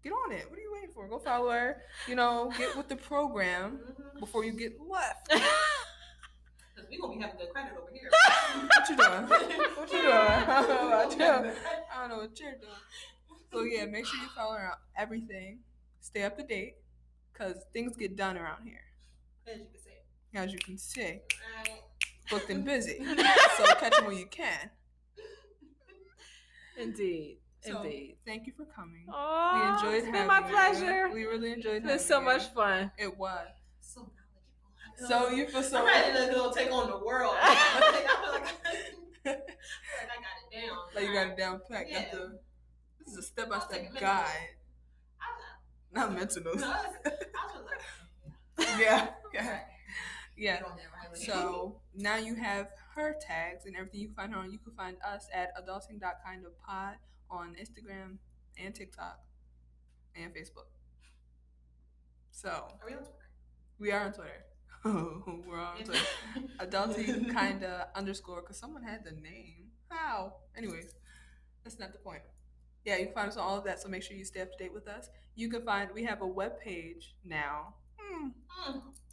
Get on it. What are you waiting for? Go follow her. Get with the program before you get left. Because we're going to be having good credit over here. What you doing? I don't know what you're doing. So yeah, make sure you follow her on everything. Stay up to date. Because things get done around here. As you can see. Right. Booked and busy. So catch them when you can. Indeed. So, Indeed. Thank you for coming. Oh, we enjoyed it's having been my pleasure. We really enjoyed having you. It's so much fun. It was. So knowledgeable. So you feel so... I'm ready to go take on the world. I feel like I got it down. Like you got it down packed. Yeah. This is a step-by-step guide. Not mental notes. No, I was just like... Yeah. So now you have her tags and everything you can find her on. You can find us at adulting.kindofpod on Instagram and TikTok and Facebook. So are we on Twitter? We are on Twitter. We're on Twitter. Adulting kinda _ because someone had the name. How? Anyways, that's not the point. Yeah, you can find us on all of that, so make sure you stay up to date with us. We have a webpage now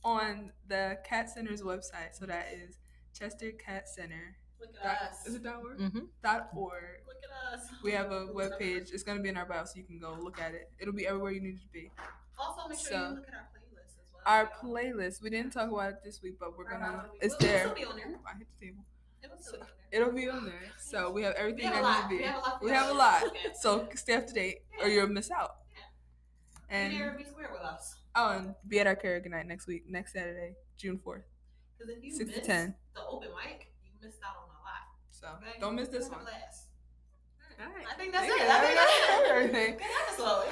on the Cat Center's website. So that is Chester Cat Center. Look at us. Is it .org? Mm-hmm. .org. Look at us. We have a webpage. It's going to be in our bio, so you can go look at it. It'll be everywhere you need it to be. Also, make sure you look at our playlist as well. Our playlist. We didn't talk about it this week, but we're going to. It's there. It'll be on there. Ooh, I hit the table. It'll be on there. So we have everything that needs to be. We have a lot. So stay up to date or you'll miss out. Yeah. And be square with us. Oh, and be at our karaoke night next Saturday, June 4th. Because if you 6 miss to 10. the open mic, you missed out on a lot. So don't miss this one. All right. All right. I think that's it. Everything. Good episode.